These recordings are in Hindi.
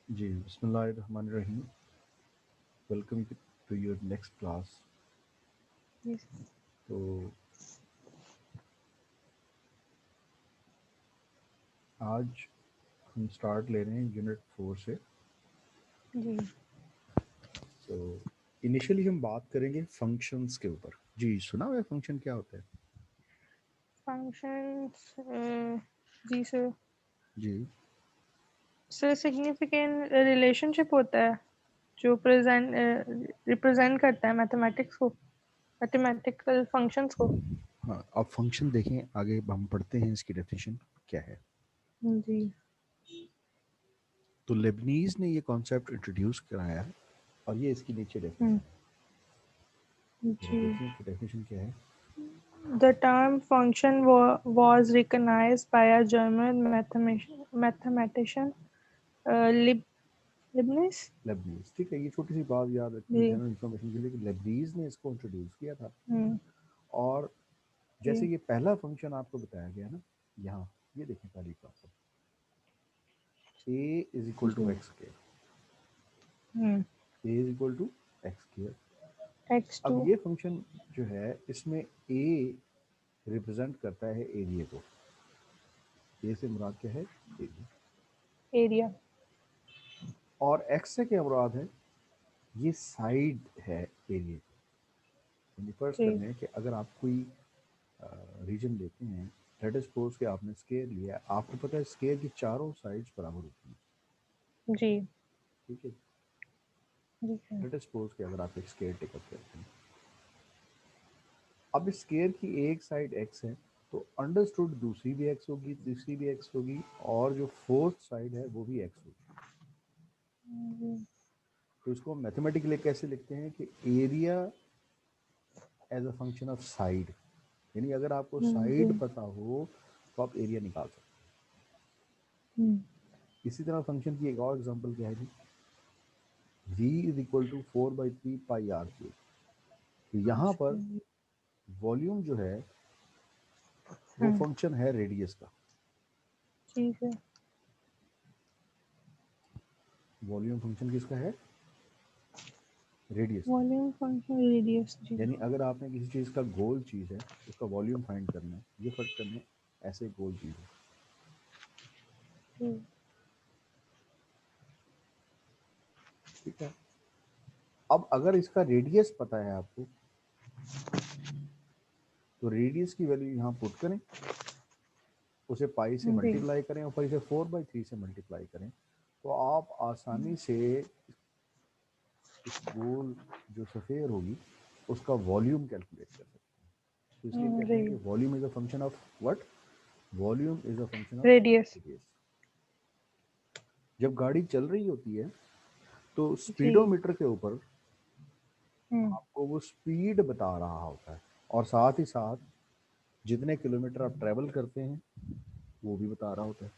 जी, बिस्मिल्लाहिर्रहमानिर्रहीम। Welcome to your next class. Yes. तो आज हम स्टार्ट ले रहे हैं यूनिट 4 से। जी तो इनिशियली हम बात करेंगे फंक्शंस के ऊपर। जी, सुना हुआ है फंक्शन क्या होता है? functions जी सर जी, सर सिग्निफिकेंट रिलेशनशिप होता है जो रिप्रेजेंट करता है मैथमेटिकल फंक्शंस को। हाँ, अब फंक्शन देखें, आगे हम पढ़ते हैं इसकी डेफिनेशन क्या है। जी तो लेबनीज ने ये कॉन्सेप्ट इंट्रोड्यूस कराया है और ये इसकी नीचे हम्म, डेफिनेशन है। जरा जी देखें कि डेफिनेशन क्या है। The term function was recognized by a German mathematician Leibniz. Lebanese, ठीक है, ये छोटी सी बात याद रखनी जी जनरल इन्फॉर्मेशन के लिए कि लेबनीज ने इसको इंट्रोड्यूस किया था। हम्म, और जैसे जी ये पहला फंक्शन आपको बताया गया ना, यहाँ ये देखें पहली बात, a इज इक्वल टू जी x square. a is equal to x square. अब x2 ये फंक्शन जो है इसमें a रिप्रेजेंट करता है एरिया को। a से मुराद क्या है? एरिया। area. और x से क्या मुराद है? ये साइड है एरिया की। यानी फर्ज जी करने कि अगर आप कोई रीजन लेते हैं, लेट अस सपोज कि आपने स्केयर लिया है, आपको पता है स्केयर की चारों साइड्स बराबर होती हैं, जी ठीक है। जी सर लेट अस सपोज कि अगर आप एक स्केयर टेकअप करते हैं, अब इस स्केयर की एक साइड एक्स है, तो अंडरस्टूड दूसरी भी एक्स होगी, तीसरी भी एक्स होगी, और जो फोर्थ साइड है वो भी एक्स होगी। तो इसको हम मैथमेटिकली कैसे लिखते हैं कि area as a function of side. यानी अगर आपको जी साइड पता हो तो आप एरिया निकाल सकते हम्म, हैं। इसी तरह फंक्शन की एक और एग्जांपल क्या है जी, v is equal to 4/3 pi r cube. तो यहाँ पर अच्छा, वॉल्यूम जो है वो हम्म, फंक्शन है रेडियस का। ठीक है वॉल्यूम फंक्शन किसका है? रेडियस का। वॉल्यूम फंक्शन रेडियस जी यानी अगर आपने किसी चीज़ का गोल चीज़ है, उसका वॉल्यूम फाइंड करना है, ये फर्ज करने ऐसे गोल चीज़ है, ठीक ठीक है। अब अगर इसका रेडियस पता है आपको, तो रेडियस की वैल्यू यहाँ पुट करें, उसे पाई से जी मल्टीप्लाई करें और पाई से 4/3 से मल्टीप्लाई करें, तो आप आसानी से इस गोल जो सफ़ेयर होगी उसका वॉल्यूम कैलकुलेट कर सकते हैं। तो इसलिए कहते जी हैं कि volume is a function of what? Volume is a function of radius radius. जब गाड़ी चल रही होती है तो जी स्पीडोमीटर के ऊपर हम्म आपको वो स्पीड बता रहा होता है, और साथ ही साथ जितने किलोमीटर आप ट्रैवल करते हैं वो भी बता रहा होता है।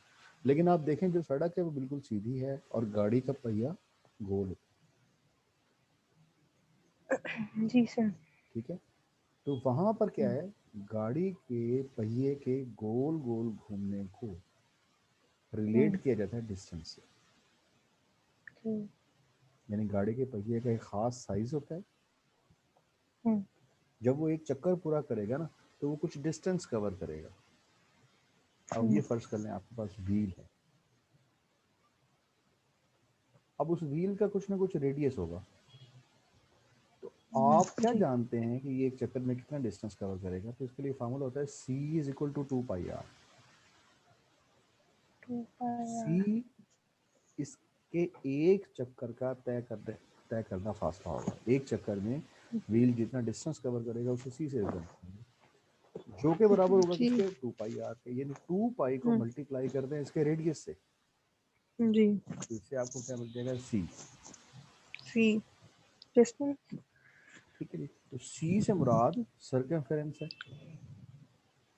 लेकिन आप देखें जो सड़क है वो बिल्कुल सीधी है और गाड़ी का पहिया गोल है, जी सर ठीक है। तो वहां पर क्या है, गाड़ी के पहिए के गोल गोल घूमने को रिलेट हम्म किया जाता है डिस्टेंस से। ठीक यानी गाड़ी के पहिए का एक खास साइज होता है, हम्म जब वो एक चक्कर पूरा करेगा ना तो वो कुछ डिस्टेंस कवर करेगा। अब ये हम्म फर्ज कर लें आपके पास व्हील है, अब उस व्हील का कुछ ना कुछ रेडियस होगा। तो आप क्या जी जानते हैं कि ये एक चक्कर में कितना डिस्टेंस कवर करेगा? तो इसके लिए फार्मूला होता है c is equal to 2 pi r। 2 pi r c इसके एक चक्कर का तय करना फासला होगा। एक चक्कर में व्हील जितना डिस्टेंस कवर करेगा उसे c से रिप्रेजेंट करेंगे, जो के बराबर होगा जी किसके? 2 पाई r के। यानी 2 पाई को हम्म मल्टीप्लाई कर दें इसके रेडियस से, जी तो इससे आपको क्या मिल जाएगा? c। सी डिस्टेंस ठीक है जी। तो c से मुराद सर्कमफेरेंस है,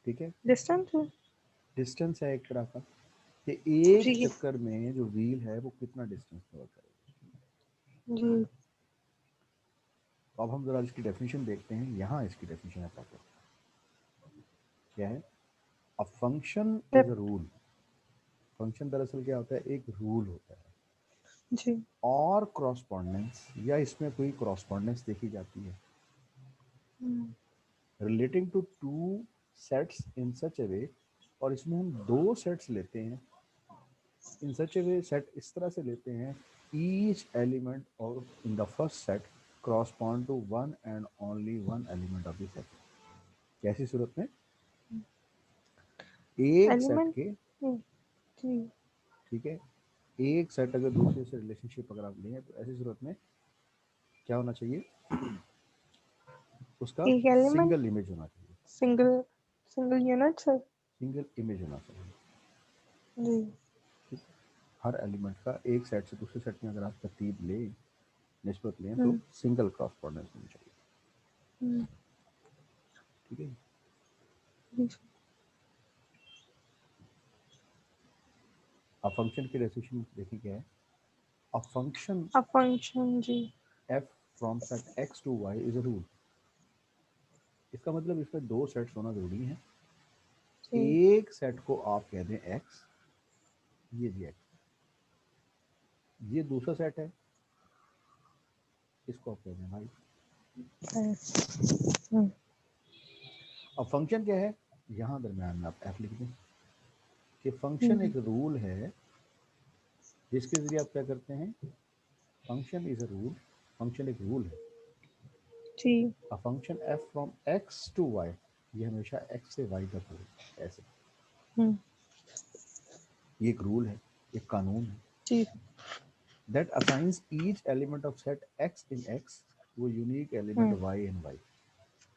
ठीक है, डिस्टेंस डिस्टेंस है एक तरह का, कि एक जी चक्कर में जो व्हील है वो कितना डिस्टेंस कवर करेगा। जी तो अब हम जरा इसकी डेफिनेशन देखते हैं। यहाँ इसकी डेफिनेशन है पहले, क्या है? A function is a rule. Function दरअसल क्या होता है? एक रूल होता है। जी और क्रॉसपॉन्डेंस या इसमें कोई क्रॉसपॉन्डेंस देखी जाती है relating to two sets in such a way, और इसमें हम दो सेट्स लेते हैं इन सच ए वे, सेट इस तरह से लेते हैं each element of in the first set correspond to one and only one element of the set। कैसी सूरत में? एक सेट एलिमेंट। के, जी ठीक है, एक सेट अगर दूसरे से रिलेशनशिप अगर आप लें तो ऐसी सूरत में क्या होना चाहिए? उसका एक एलिमेंट सिंगल इमेज होना चाहिए, single single unit sir. Single image होना चाहिए। जी ठीक? हर एलिमेंट का एक सेट से दूसरे सेट में अगर आप तरतीब लें, निस्बत लें, तो हम्म सिंगल क्रॉसपॉन्डेंस होनी चाहिए। हम्म, ठीक है। जी अब फंक्शन की डेफिनेशन देखिए क्या है। A function a function. जी f from set x to y is a rule. इसका मतलब इसमें दो सेट्स होना जरूरी है। जी एक सेट को आप कह दें x, ये जी x, ये दूसरा सेट है, इसको आप कह दें y। हम्म अब फंक्शन क्या है, यहाँ दरम्यान में आप f लिख दें कि फंक्शन हम्म, एक रूल है जिसके जरिए आप क्या करते हैं। Function is a rule, function एक रूल है। जी a function f from x to y, ये हमेशा x से y तक हो, ऐसे। हम्म, ये एक रूल है, एक कानून है। जी that assigns each element of set x in x वो unique element y in y।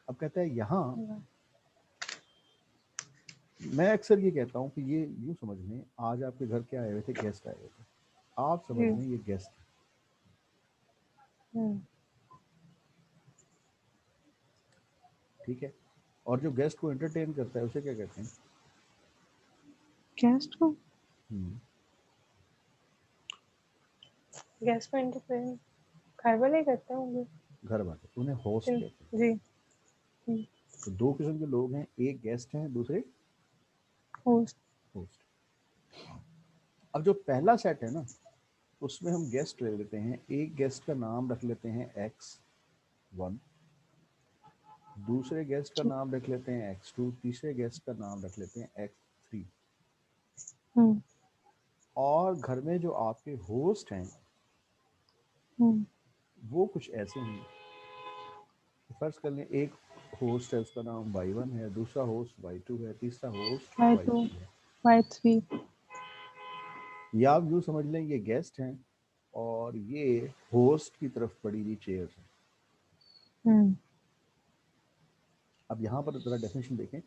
अब कहता है यहाँ, मैं अक्सर ये कहता हूँ कि ये यूँ समझ लें, आज आपके घर क्या आए हुए थे, गेस्ट आए हुए थे, आप समझ जी लें ये गेस्ट, हम्म, ठीक है। और जो गेस्ट को एंटरटेन करता है उसे क्या कहते हैं? गेस्ट को हम्म, गेस्ट को एंटरटेन घर वाले करते होंगे। घर वाले, उन्हें होस्ट कहते हैं। जी हम्म, तो दो किस्म के लोग हैं, एक गेस्ट हैं, दूसरे होस्ट। होस्ट। अब जो पहला सेट है ना, उसमें हम गेस्ट ले लेते हैं, एक गेस्ट का नाम रख लेते हैं x1, दूसरे गेस्ट का जी नाम रख लेते हैं x2, तीसरे गेस्ट का नाम रख लेते हैं x3। हम्म और घर में जो आपके होस्ट हैं हम्म वो कुछ ऐसे हैं। फर्ज कर लें एक होस्ट है, उसका नाम y1 है, दूसरा होस्ट y2 है, तीसरा होस्ट Y2 y3 है। Y3। या आप यूँ समझ लें ये गेस्ट हैं और ये होस्ट की तरफ पड़ी हुई चेयर्स हैं। हम्म अब यहाँ पर जरा डेफिनेशन देखें।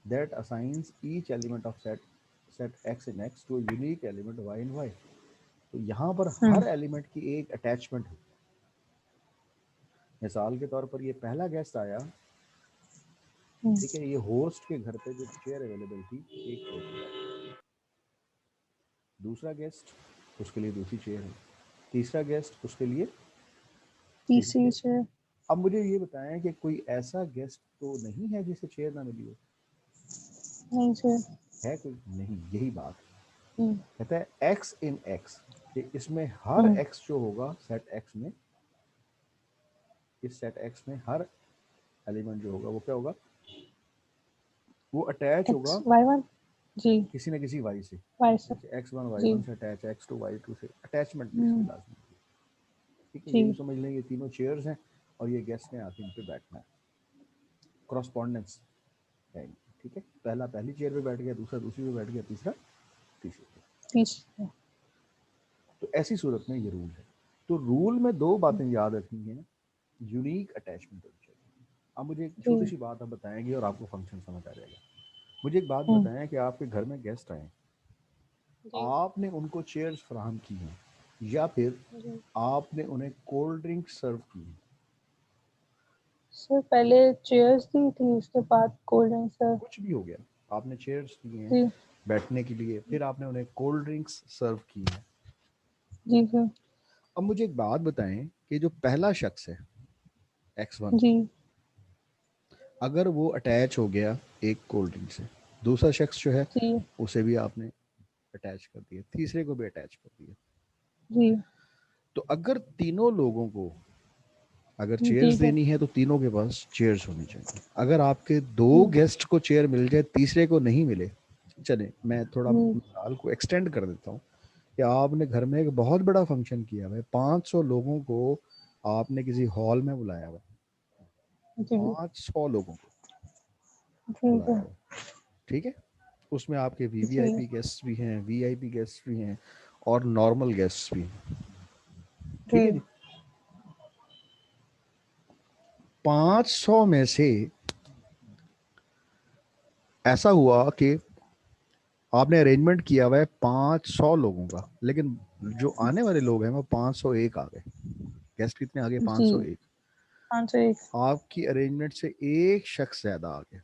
That assigns each element of set x in x to unique element y in y। तो यहाँ पर हर एलिमेंट की एक अटैचमेंट है। मिसाल के तौर पर ये पहला गेस्ट आया, ठीक है, ये होस्ट के घर पे जो चेयर अवेलेबल थी, एक चेयर पे बैठ गया। दूसरा गेस्ट, उसके लिए दूसरी चेयर है, तीसरा गेस्ट उसके लिए तीसरी तीसरी चेयर। से। अब मुझे ये बताएं कि कोई ऐसा गेस्ट तो नहीं है जिसे चेयर ना मिली हो? नहीं सर। है कोई? नहीं, यही बात है। हम्म कहता है x इन x, कि इसमें हर हम्म x जो होगा सेट x में, इस सेट x में हर एलिमेंट जो होगा वो क्या होगा, वो अटैच होगा Y1। जी किसी न किसी y से। Y से। जैसे x1 जी y1 से अटैच है, x2 y2 से, अटैचमेंट भी इसकी हम्म लाजमी है। ठीक है, जी ये भी समझ लें ये तीनों चेयर्स हैं और ये गेस्ट ने आके इन पे बैठना है, क्रॉसपॉन्डेंस है। ठीक है, पहला पहली चेयर पे बैठ गया, दूसरा दूसरी पे बैठ गया, तीसरा तीसरी पे। तीसरी। तो ऐसी सूरत में ये रूल है। तो रूल में दो बातें याद रखनी है, यूनिक अटैचमेंट होनी चाहिए। अब मुझे एक जी छोटी सी बात आप बताएंगे और आपको फंक्शन समझ आ जाएगा। मुझे एक बात हम्म बताएं कि आपके घर में गेस्ट आए, जी आपने उनको चेयर्स फराहम की हैं या फिर जी आपने उन्हें कोल्ड ड्रिंक सर्व की है? सर पहले चेयर्स दी थी उसके बाद कोल्ड ड्रिंक सर। कुछ भी हो गया, आपने चेयर्स दिए हैं जी बैठने के लिए, फिर आपने उन्हें कोल्ड ड्रिंक्स सर्व की है। जी सर। अब मुझे एक बात बताएं कि जो पहला शख्स है x1, जी अगर वो अटैच हो गया एक कोल्ड ड्रिंक से, दूसरा शख्स जो है जी उसे भी आपने अटैच कर दिया, तीसरे को भी अटैच कर दिया, जी तो अगर तीनों लोगों को अगर चेयर्स ठीक है। देनी है तो तीनों के पास चेयर्स होनी चाहिए। अगर आपके दो हम्म, गेस्ट को चेयर मिल जाए, तीसरे को नहीं मिले, चले मैं थोड़ा हम्म, मिसाल को एक्सटेंड कर देता हूँ कि आपने घर में एक बहुत बड़ा फंक्शन किया हुआ है, 500 लोगों को आपने किसी हॉल में बुलाया हुआ है, जी 500 लोगों को ठीक बुलाया है। हुआ है, ठीक है। उसमें आपके जी वीवीआईपी गेस्ट भी हैं, वीआईपी गेस्ट भी हैं, और नॉर्मल गेस्ट भी हैं, ठीक है जी जी। 500 में से ऐसा हुआ कि आपने अरेंजमेंट किया हुआ है 500 लोगों का, लेकिन जो आने वाले लोग हैं वो 501 आ गए। गेस्ट कितने आ गए? जी 501। 501। आपकी अरेंजमेंट से एक शख्स ज्यादा आ गया,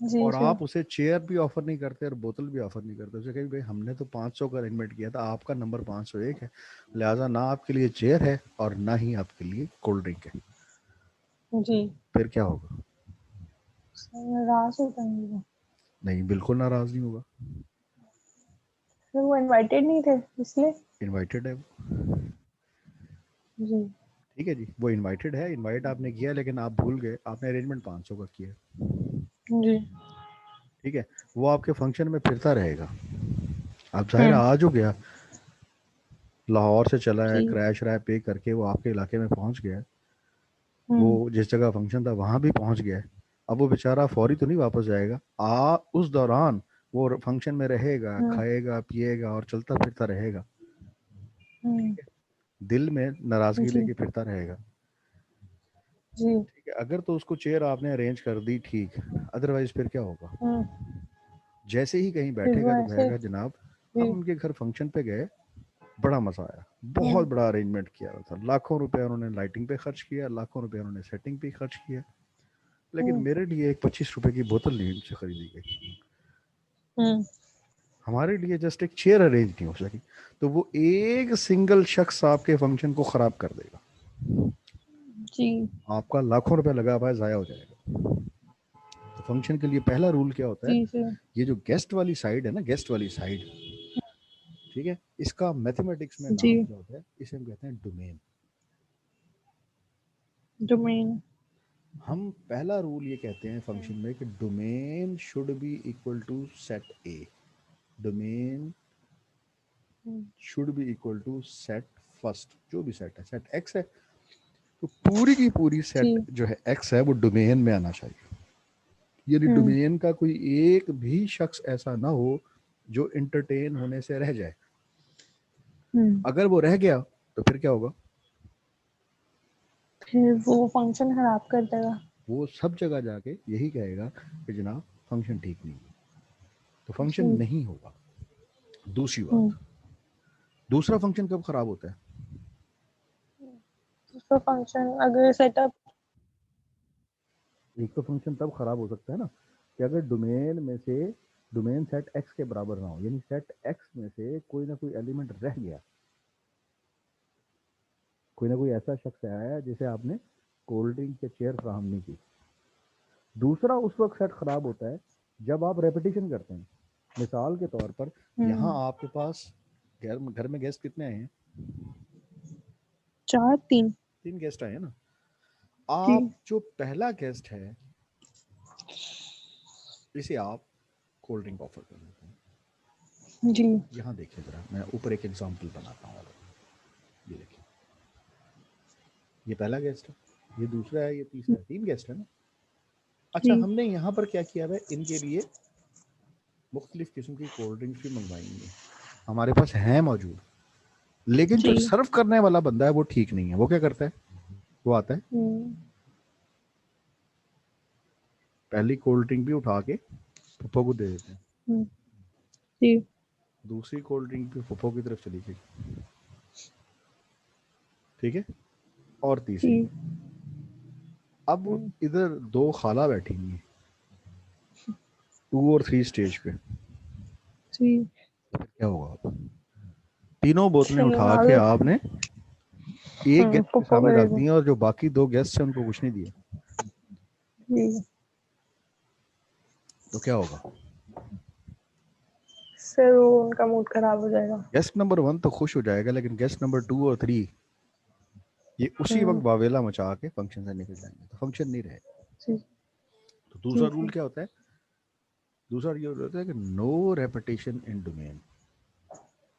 जी और जी। आप उसे चेयर भी ऑफर नहीं करते और बोतल भी ऑफर नहीं करते। उसे कहीं भाई हमने तो 500 का अरेंजमेंट किया था, आपका नंबर 501 है, लिहाजा ना आपके लिए चेयर है और ना ही आपके लिए कोल्ड ड्रिंक है। जी फिर क्या होगा? नाराज हो जाएंगे। नहीं, बिल्कुल नाराज नहीं होगा। फिर वो इनवाइटेड नहीं थे इसलिए। इनवाइटेड है वो, जी ठीक है जी, वो इनवाइटेड है, इनवाइट आपने किया, लेकिन आप भूल गए आपने अरेंजमेंट 500 का किया, जी। ठीक है। वो आपके फंक्शन में फिरता रहेगा। अब जाहिर है हम्म। आज हो गया, लाहौर से चला है, जी। क्रैश रैप पे करके वो आपके इलाके में पहुंच गया है, वो हम्म। जिस जगह फंक्शन था वहां भी पहुंच गया है। अब वो बेचारा फौरी तो नहीं वापस जाएगा, उस दौरान वो फंक्शन में रहेगा, हम्म। खाएगा पिएगा और चलता फिरता रहेगा, हम्म। ठीक है। दिल में नाराजगी जी लेके फिरता रहेगा, जी। ठीक है। अगर तो उसको चेयर आपने अरेंज कर दी, ठीक, अदरवाइज फिर क्या होगा? हम्म। जैसे ही कहीं फिर वो बैठेगा तो ऐसे। कहेगा जनाब जी। हम उनके घर फंक्शन पे गए, बड़ा मजा आया, बहुत हम्म। बड़ा अरेंजमेंट किया हुआ था, लाखों रुपए उन्होंने लाइटिंग पे खर्च किया, लाखों रुपए उन्होंने सेटिंग पे खर्च किया, लेकिन हम्म। मेरे लिए एक 25 रुपए की बोतल नहीं उनसे खरीदी गई, हम्म। हमारे लिए जस्ट एक चेयर अरेंज नहीं हो सकी। तो वो एक सिंगल शख्स आपके फंक्शन को खराब कर देगा, जी आपका लाखों रुपए लगा हुआ है जाया हो जाएगा। तो फंक्शन के लिए पहला रूल क्या होता है? जी जी। ये जो गेस्ट वाली साइड है ना, गेस्ट वाली साइड, ठीक है, इसका मैथमेटिक्स में जी। नाम क्या होता है? इसे हम कहते हैं डोमेन। डोमेन। हम पहला रूल ये कहते हैं फंक्शन में कि domain should be equal to set A, domain should be equal to set first, जो भी सेट है, सेट एक्स है तो पूरी की पूरी जी। सेट जो है एक्स है वो डोमेन में आना चाहिए। यानी हम्म। डोमेन का कोई एक भी शख्स ऐसा ना हो जो इंटरटेन होने से रह जाए। हम्म। अगर वो रह गया तो फिर क्या होगा? फिर वो फंक्शन खराब कर देगा। वो सब जगह जाके यही कहेगा कि जनाब फंक्शन ठीक नहीं है, तो फंक्शन जी। नहीं होगा। दूसरी हम्म। बात, दूसरा फंक्शन कब खराब होता है? उसका फंक्शन अगर सेटअप। एक तो फंक्शन तब खराब हो सकता है ना कि अगर डोमेन में से डोमेन सेट एक्स के बराबर ना हो, यानी सेट एक्स में से कोई ना कोई एलिमेंट रह गया, कोई ना कोई ऐसा शख्स आया जिसे आपने कोल्ड ड्रिंक या चेयर फ्राहम नहीं की। दूसरा उस वक्त सेट खराब होता है जब आप रेपिटेशन करते हैं। मिसाल के तौर पर यहाँ हम्म। आपके पास घर में गेस्ट कितने आए हैं? 4 3। 3 गेस्ट आए हैं ना। जी आप जो पहला गेस्ट है इसे आप कोल्ड ड्रिंक ऑफर कर देते हैं। जी। यहाँ देखिए जरा, मैं ऊपर एक एग्जांपल बनाता हूँ, ये देखिए, ये पहला गेस्ट है, ये दूसरा है, ये तीसरा है, 3 गेस्ट है ना। अच्छा, जी। हमने यहाँ पर क्या किया है, इनके लिए मुख्तलिफ किस्म की कोल्ड ड्रिंक्स भी मंगवाई है, हमारे पास है मौजूद, लेकिन जो जी। सर्व करने वाला बंदा है वो ठीक नहीं है। वो क्या करता है? वो आता है, हम्म। पहली कोल्ड ड्रिंक भी उठा के पप्पो को दे देते हैं, हम्म। जी दूसरी कोल्ड ड्रिंक भी पप्पो की तरफ चली गई, ठीक है, और जी। तीसरी। अब हम्म। इधर 2 खाला बैठी हुई है 2 और 3 स्टेज पे, जी। फिर क्या होगा? अब तीनों बोतलें फिर उठा के आगे। आपने एक गेस्ट के पप्पा सामने को दे रख दो। दिए और जो बाकी 2 गेस्ट हैं उनको कुछ नहीं दिया, जी। तो क्या होगा? सर वो उनका मूड खराब हो जाएगा। गेस्ट नंबर 1 तो खुश हो जाएगा, लेकिन गेस्ट नंबर 2 और 3 ये उसी वक्त वावेला मचा के फंक्शन से निकल जाएंगे, तो फंक्शन नहीं रहेगा। जी तो दूसरा रूल क्या होता है? दूसरा ये होता है कि no repetition in domain.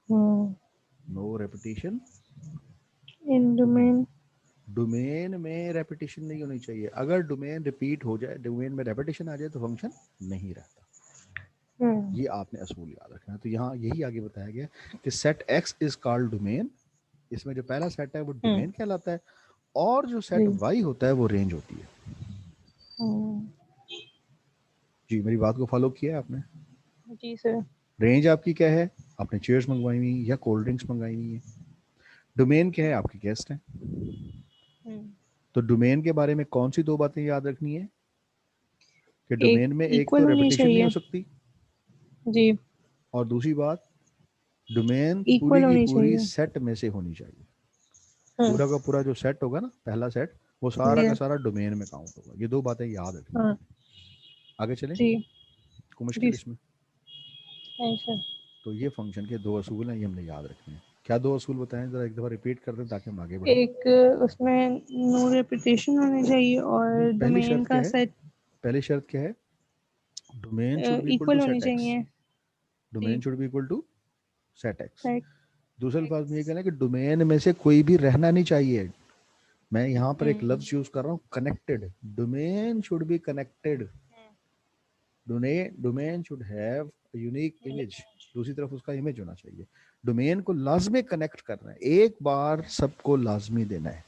No repetition in domain. Domain में रेपिटेशन नहीं होनी चाहिए। अगर डोमेन रिपीट हो जाए, डोमेन में रेपिटेशन आ जाए, तो फंक्शन नहीं रहता। ये आपने असूल याद रखना है। तो यहाँ यही आगे बताया गया कि set x is called domain. इसमें जो पहला सेट है वो डोमेन कहलाता है, और जो सेट वाई होता है वो रेंज होती है। जी, मेरी बात को फॉलो किया है आपने? जी सर। रेंज आपकी क्या है? आपने चेयर्स मंगवाई हुई या कोल्ड ड्रिंक्स मंगाई हुई है। डोमेन क्या है? आपके गेस्ट हैं। तो डोमेन के बारे में कौन सी दो बातें याद रखनी है? कि एक डोमेन में एक तो इक्वल होनी रेपिटेशन नहीं हो चाहिए। सकती, जी। और दूसरी बात, डोमेन पूरी इक्वल की होनी पूरी चाहिए। सेट में से होनी चाहिए। पूरा का पूरा जो सेट होगा ना, पहला सेट, वो सारा का सारा डोमेन में काउंट होगा। ये दो बातें याद रखनी है। आगे चलें? जी कोई जी मुश्किल इसमें? नहीं सर। तो ये फंक्शन के दो असूल हैं, ये हमने याद रखने हैं। क्या दो असूल बताएं जरा, एक दफा रिपीट कर दें ताकि हम आगे बढ़ें। एक उसमें नो रेपिटेशन होनी चाहिए और पहली डोमेन शर्त क्या का है? सेट पहली शर्त क्या है? Domain should be equal to equal होनी सेट एक्स। चाहिए। डोमेन जी। Should be equal to set x. Set दूसरे अल्फाज में ये एक्स। कहना है कि डोमेन में से कोई भी रहना नहीं चाहिए। मैं यहाँ पर एक लफ्ज यूज कर रहा हूँ, connected. Domain should be connected. Domain should have unique image. दूसरी तरफ उसका इमेज होना चाहिए। डोमेन को लाजमी कनेक्ट करना है, एक बार सबको लाजमी देना है।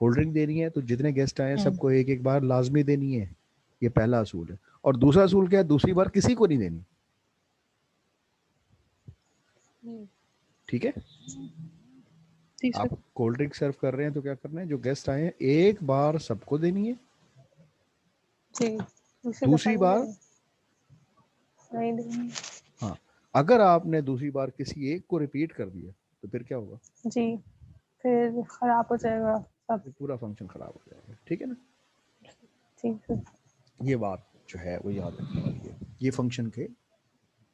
कोल्ड ड्रिंक देनी है तो जितने गेस्ट आए हैं सबको एक एक बार लाजमी देनी है। ये पहला असूल है। और दूसरा असूल क्या है? दूसरी बार किसी को नहीं देनी। ठीक है? आप कोल्ड ड्रिंक सर्व कर रहे हैं तो क्या करना है? जो गेस्ट आए हैं एक बार सबको देनी है। जी। दूसरी बार नहीं देनी। हाँ, अगर आपने दूसरी बार किसी एक को रिपीट कर दिया तो फिर क्या होगा? जी फिर खराब हो जाएगा सब। फिर पूरा फंक्शन खराब हो जाएगा। ठीक है ना? ठीक है। ये बात जो है वो याद रखने वाली है। ये फंक्शन के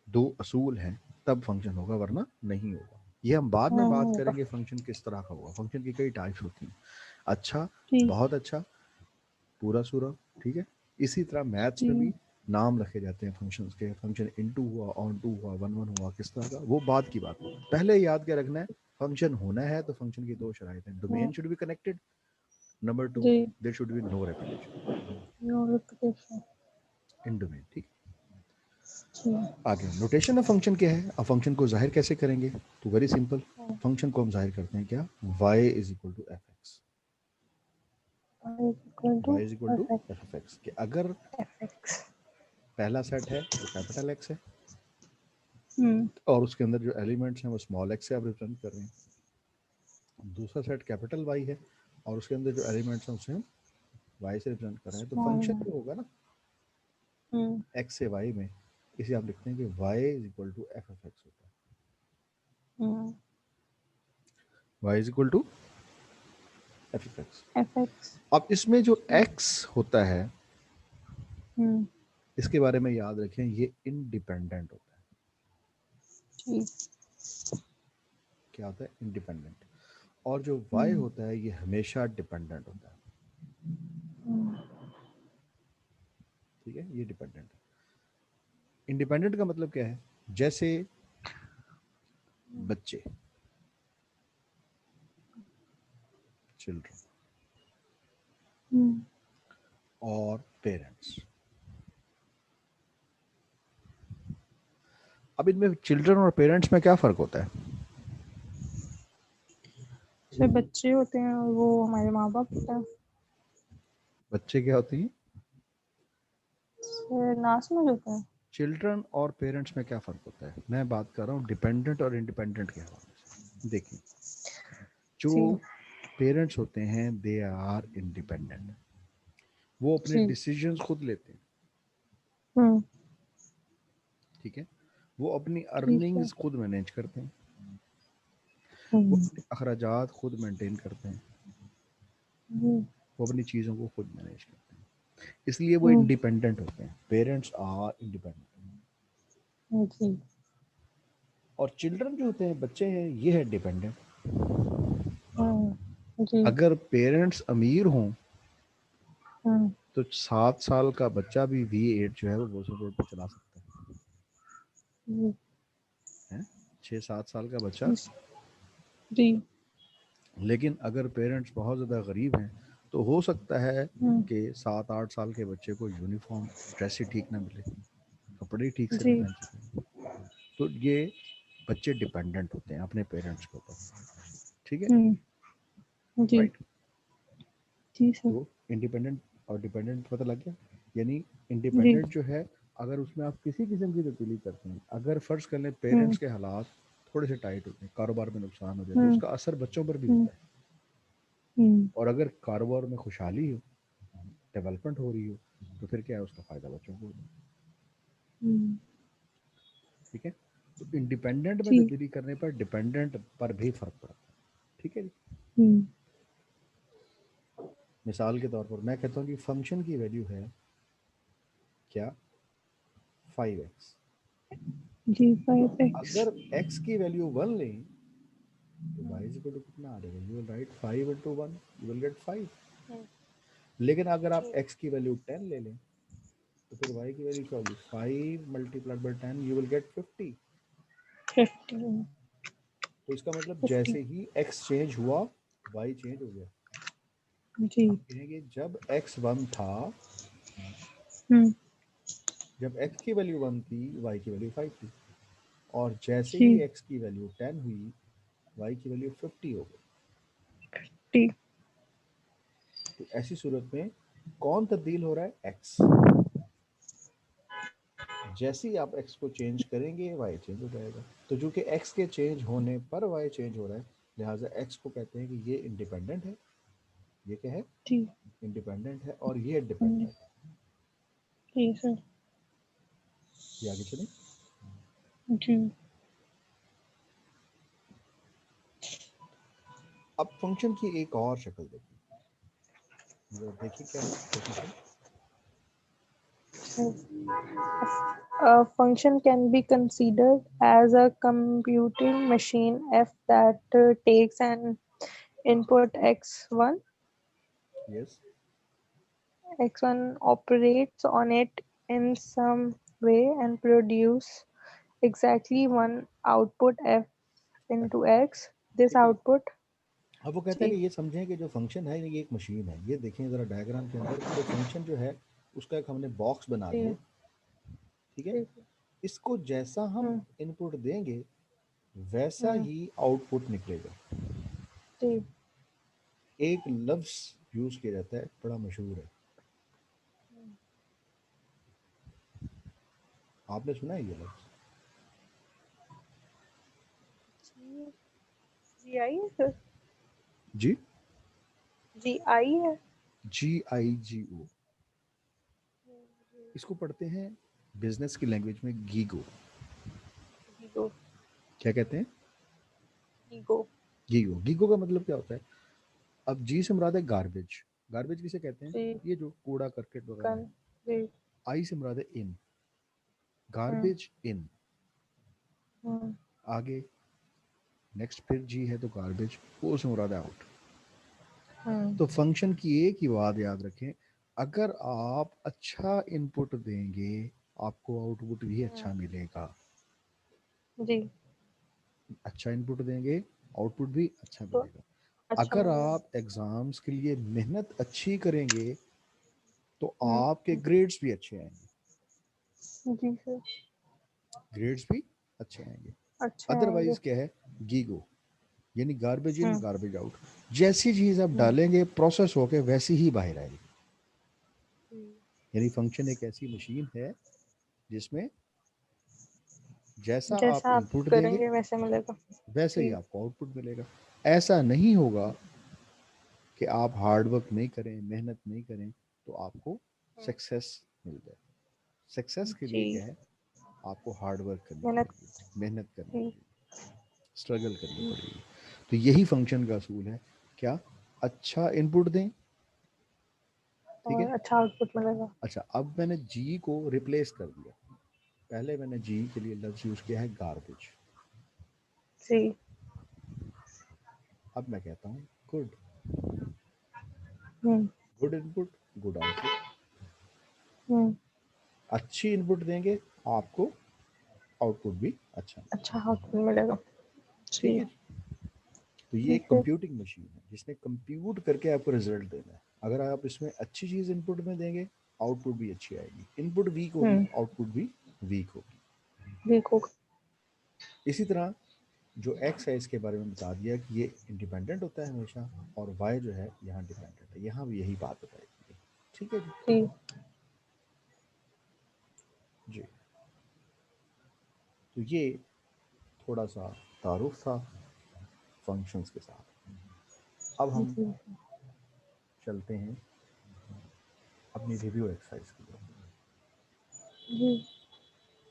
दो असूल हैं, तब फंक्शन होगा, वरना नहीं होगा। ये हम बाद में बात करेंगे फंक्शन किस तरह का होगा। फंक्शन की कई टाइप्स होती हैं। अच्छा, बहुत अच्छा, पूरा सूरा, ठीक है। इसी तरह मैथ्स में भी नाम रखे जाते हैं फंक्शंस के। फंक्शन इनटू हुआ, ऑन टू हुआ, वन वन हुआ, किस तरह का, वो बाद की बात है। पहले याद क्या रखना है? फंक्शन होना है तो फंक्शन की दो शराइत हैं। Domain should be connected, number 2 there should be no repetition no repetition in domain. ठीक। आगे नोटेशन ऑफ फंक्शन क्या है? अब फंक्शन को जाहिर कैसे करेंगे? तो वेरी सिंपल। फंक्शन को हम जाहिर करते हैं क्या? y is equal to f x. y is equal to f x. कि अगर पहला सेट है वो कैपिटल एक्स है, और उसके अंदर जो एलिमेंट्स हैं वो स्मॉल एक्स से आप रिप्रेजेंट कर रहे हैं। दूसरा सेट कैपिटल वाई है, और उसके अंदर जो एलिमेंट्स हैं उसे हम वाई से रिप्रेजेंट कर रहे हैं। तो फंक्शन जो होगा ना एक्स से वाई में, इसे आप लिखते हैं कि y is equal to f f x होता है। Y is equal to f f x. अब इसमें जो x होता है, इसके बारे में याद रखें, ये इंडिपेंडेंट होता है। क्या होता है? इंडिपेंडेंट। और जो y होता है ये हमेशा डिपेंडेंट होता है। ठीक है, ये डिपेंडेंट है। इंडिपेंडेंट का मतलब क्या है? जैसे बच्चे, चिल्ड्रन, और पेरेंट्स। अब इनमें चिल्ड्रन और पेरेंट्स में क्या फर्क होता है? जो बच्चे होते हैं वो हमारे माँ बाप होते हैं। बच्चे क्या होती हैं? ना समझ होते हैं। चिल्ड्रन और पेरेंट्स में क्या फर्क होता है? मैं बात कर रहा हूँ डिपेंडेंट और इंडिपेंडेंट के हवाले से। देखिए, जो पेरेंट्स होते हैं दे आर इंडिपेंडेंट। वो अपने डिसीजंस खुद लेते हैं। ठीक है। वो अपनी अर्निंग्स खुद मैनेज करते हैं। वो अपने अखराजात खुद मेंटेन करते हैं। वो अपनी चीज़ों को खुद मैनेज करते हैं। इसलिए वो इंडिपेंडेंट होते हैं। Parents are independent. और चिल्ड्रन जो होते हैं, बच्चे हैं, ये है डिपेंडेंट। जी। अगर पेरेंट्स अमीर हों हम्म। तो 7 साल का बच्चा भी V8 जो है वो बोसो रोड पे चला सकता जी। है 6-7 साल का बच्चा। जी। जी। लेकिन अगर पेरेंट्स बहुत ज़्यादा गरीब हैं तो हो सकता है कि 7-8 साल के बच्चे को यूनिफॉर्म ड्रेस ही ठीक ना मिले, कपड़े ठीक से जी। ना पहन सकें। तो ये बच्चे डिपेंडेंट होते हैं अपने पेरेंट्स के ऊपर, ठीक है, जी। राइट। जी सर। तो इंडिपेंडेंट और डिपेंडेंट पता लग गया। यानी जी। इंडिपेंडेंट जो है, अगर उसमें आप किसी किस्म की तब्दीली करते हैं, अगर फर्ज कर लें पेरेंट्स हम्म। के हालात थोड़े से टाइट होते हैं, कारोबार में नुकसान हो जाए, तो हम्म। उसका असर बच्चों पर भी हम्म। होता है। हम्म। और अगर कारोबार में खुशहाली हो, डेवलपमेंट हो रही हो, तो फिर क्या है, उसका फायदा बच्चों को होता है, हम्म। ठीक है। तो इंडिपेंडेंट में जी। तब्दीली करने पर डिपेंडेंट पर भी फर्क पड़ता है, ठीक है जी। हम्म। मिसाल के तौर पर मैं कहता हूँ कि फंक्शन की वैल्यू है क्या, 5x। जी 5x। अगर x की वैल्यू 1 लें तो y इज इक्वल टू कितना आ जाएगा, you will write 5 into 1, you will gate 5। लेकिन अगर आप जी। x की वैल्यू 10 ले लें तो फिर y की वैल्यू क्या होगी, 5 multiplied by 10, you will gate 50। 50। तो इसका मतलब 50। जैसे ही x चेंज हुआ y चेंज हो गया। जी। आप कहेंगे जब x 1 था, हम्म। जब x की वैल्यू 1 थी y की वैल्यू 5 थी, और जैसे जी। ही x की वैल्यू 10 हुई y की वैल्यू 50 हो गई। 50। तो ऐसी सूरत में कौन तब्दील हो रहा है, x। जैसे ही आप x को चेंज करेंगे y चेंज हो जाएगा। तो चूंकि x के चेंज होने पर y चेंज हो रहा है, लिहाजा x को कहते हैं कि ये इंडिपेंडेंट है, ये क्या है, जी। इंडिपेंडेंट है, और ये जी। डिपेंडेंट है। जी सर। ये आगे चले। जी। अब फंक्शन की एक और शक्ल देखिए, देखिए क्या है definition. A function can be considered as a computing machine f that takes an input x1. Yes, x1 operates on it in some way and produce exactly one output f into x. This ठीक है। output. अब वो कहता है कि जी। ये समझें कि जो फंक्शन है ये एक मशीन है। ये देखें ज़रा डायग्राम के अंदर कि जो फंक्शन जो है उसका एक हमने बॉक्स बना जी। लिया, ठीक है। जी। इसको जैसा हम हम्म। इनपुट देंगे वैसा हम्म। ही आउटपुट निकलेगा। जी। एक लफ्ज यूज किया जाता है, बड़ा मशहूर है, आपने सुना है ये लफ्ज, जी आई है सर। जी, जी आई है। GIGO। इसको पढ़ते हैं बिजनेस की लैंग्वेज में गीगो। ईगो। क्या कहते हैं, ईगो। गीगो। गीगो का मतलब क्या होता है, अब जी से मुराद है गार्बेज। गार्बेज किसे कहते हैं, जी। ये जो कूड़ा करकट वगैरह कन। है। जी। आई से मुराद है इन, हम्म। गार्बेज इन। हम्म। आगे नेक्स्ट फिर जी है तो गार्बेज, वो से मुराद है आउट। हम्म। तो फंक्शन की एक ही बात याद रखें, अगर आप अच्छा इनपुट देंगे आपको आउटपुट भी अच्छा मिलेगा। जी। अच्छा इनपुट देंगे आउटपुट भी अच्छा तो मिलेगा। अच्छा अगर मिलेगा। आप एग्जाम्स के लिए मेहनत अच्छी करेंगे तो आपके हम्म। ग्रेड्स भी अच्छे आएंगे, जी सर। ग्रेड्स भी अच्छे आएंगे। अच्छे आएंगे। अदरवाइज क्या है, गीगो, यानी गार्बेज इन हम्म। Garbage out. जैसी चीज आप हम्म। डालेंगे प्रोसेस होके वैसी ही बाहर आएगी। हम्म। यानी फंक्शन एक ऐसी मशीन है जिसमें जैसा आप जैसा आप इनपुट देंगे करेंगे वैसे मिलेगा। वैसे ही जी। आपको आउटपुट मिलेगा। ऐसा नहीं होगा कि आप हार्ड वर्क नहीं करें, मेहनत नहीं करें तो आपको सक्सेस मिल जाए। सक्सेस के लिए जी। क्या है, आपको हार्ड वर्क करनी मेहनत। पड़ेगी, मेहनत करनी जी। पड़ेगी, स्ट्रगल करनी पड़ेगी। तो यही फंक्शन का असूल है, क्या, अच्छा इनपुट दें, ठीक है। और अच्छा आउटपुट मिलेगा। अच्छा, अब मैंने जी को रिप्लेस कर दिया, पहले मैंने जी के लिए लफ्ज यूज किया है गार्बेज, जी। अब मैं कहता हूँ गुड, हम्म गुड इनपुट गुड आउटपुट। हम्म अच्छी इनपुट देंगे आपको आउटपुट भी अच्छा मिलेगा। अच्छा आउटपुट मिलेगा। ठीक जी। है जी। तो ये एक ठीक है। कंप्यूटिंग मशीन है जिसने कंप्यूट करके आपको रिजल्ट देना है। अगर आप इसमें अच्छी चीज़ इनपुट में देंगे आउटपुट भी अच्छी आएगी, इनपुट वीक होगी आउटपुट भी वीक होगी। देखो। इसी तरह जो एक्स है इसके बारे में बता दिया कि ये इंडिपेंडेंट होता है हमेशा, और वाई जो है यहाँ डिपेंडेंट है, यहाँ भी यही बात बताई गई। ठीक है जी। जी। जी तो ये थोड़ा सा तारुफ था फंक्शंस के साथ। अब हम जी। चलते हैं अपनी रिव्यू एक्सरसाइज की तरफ। जी।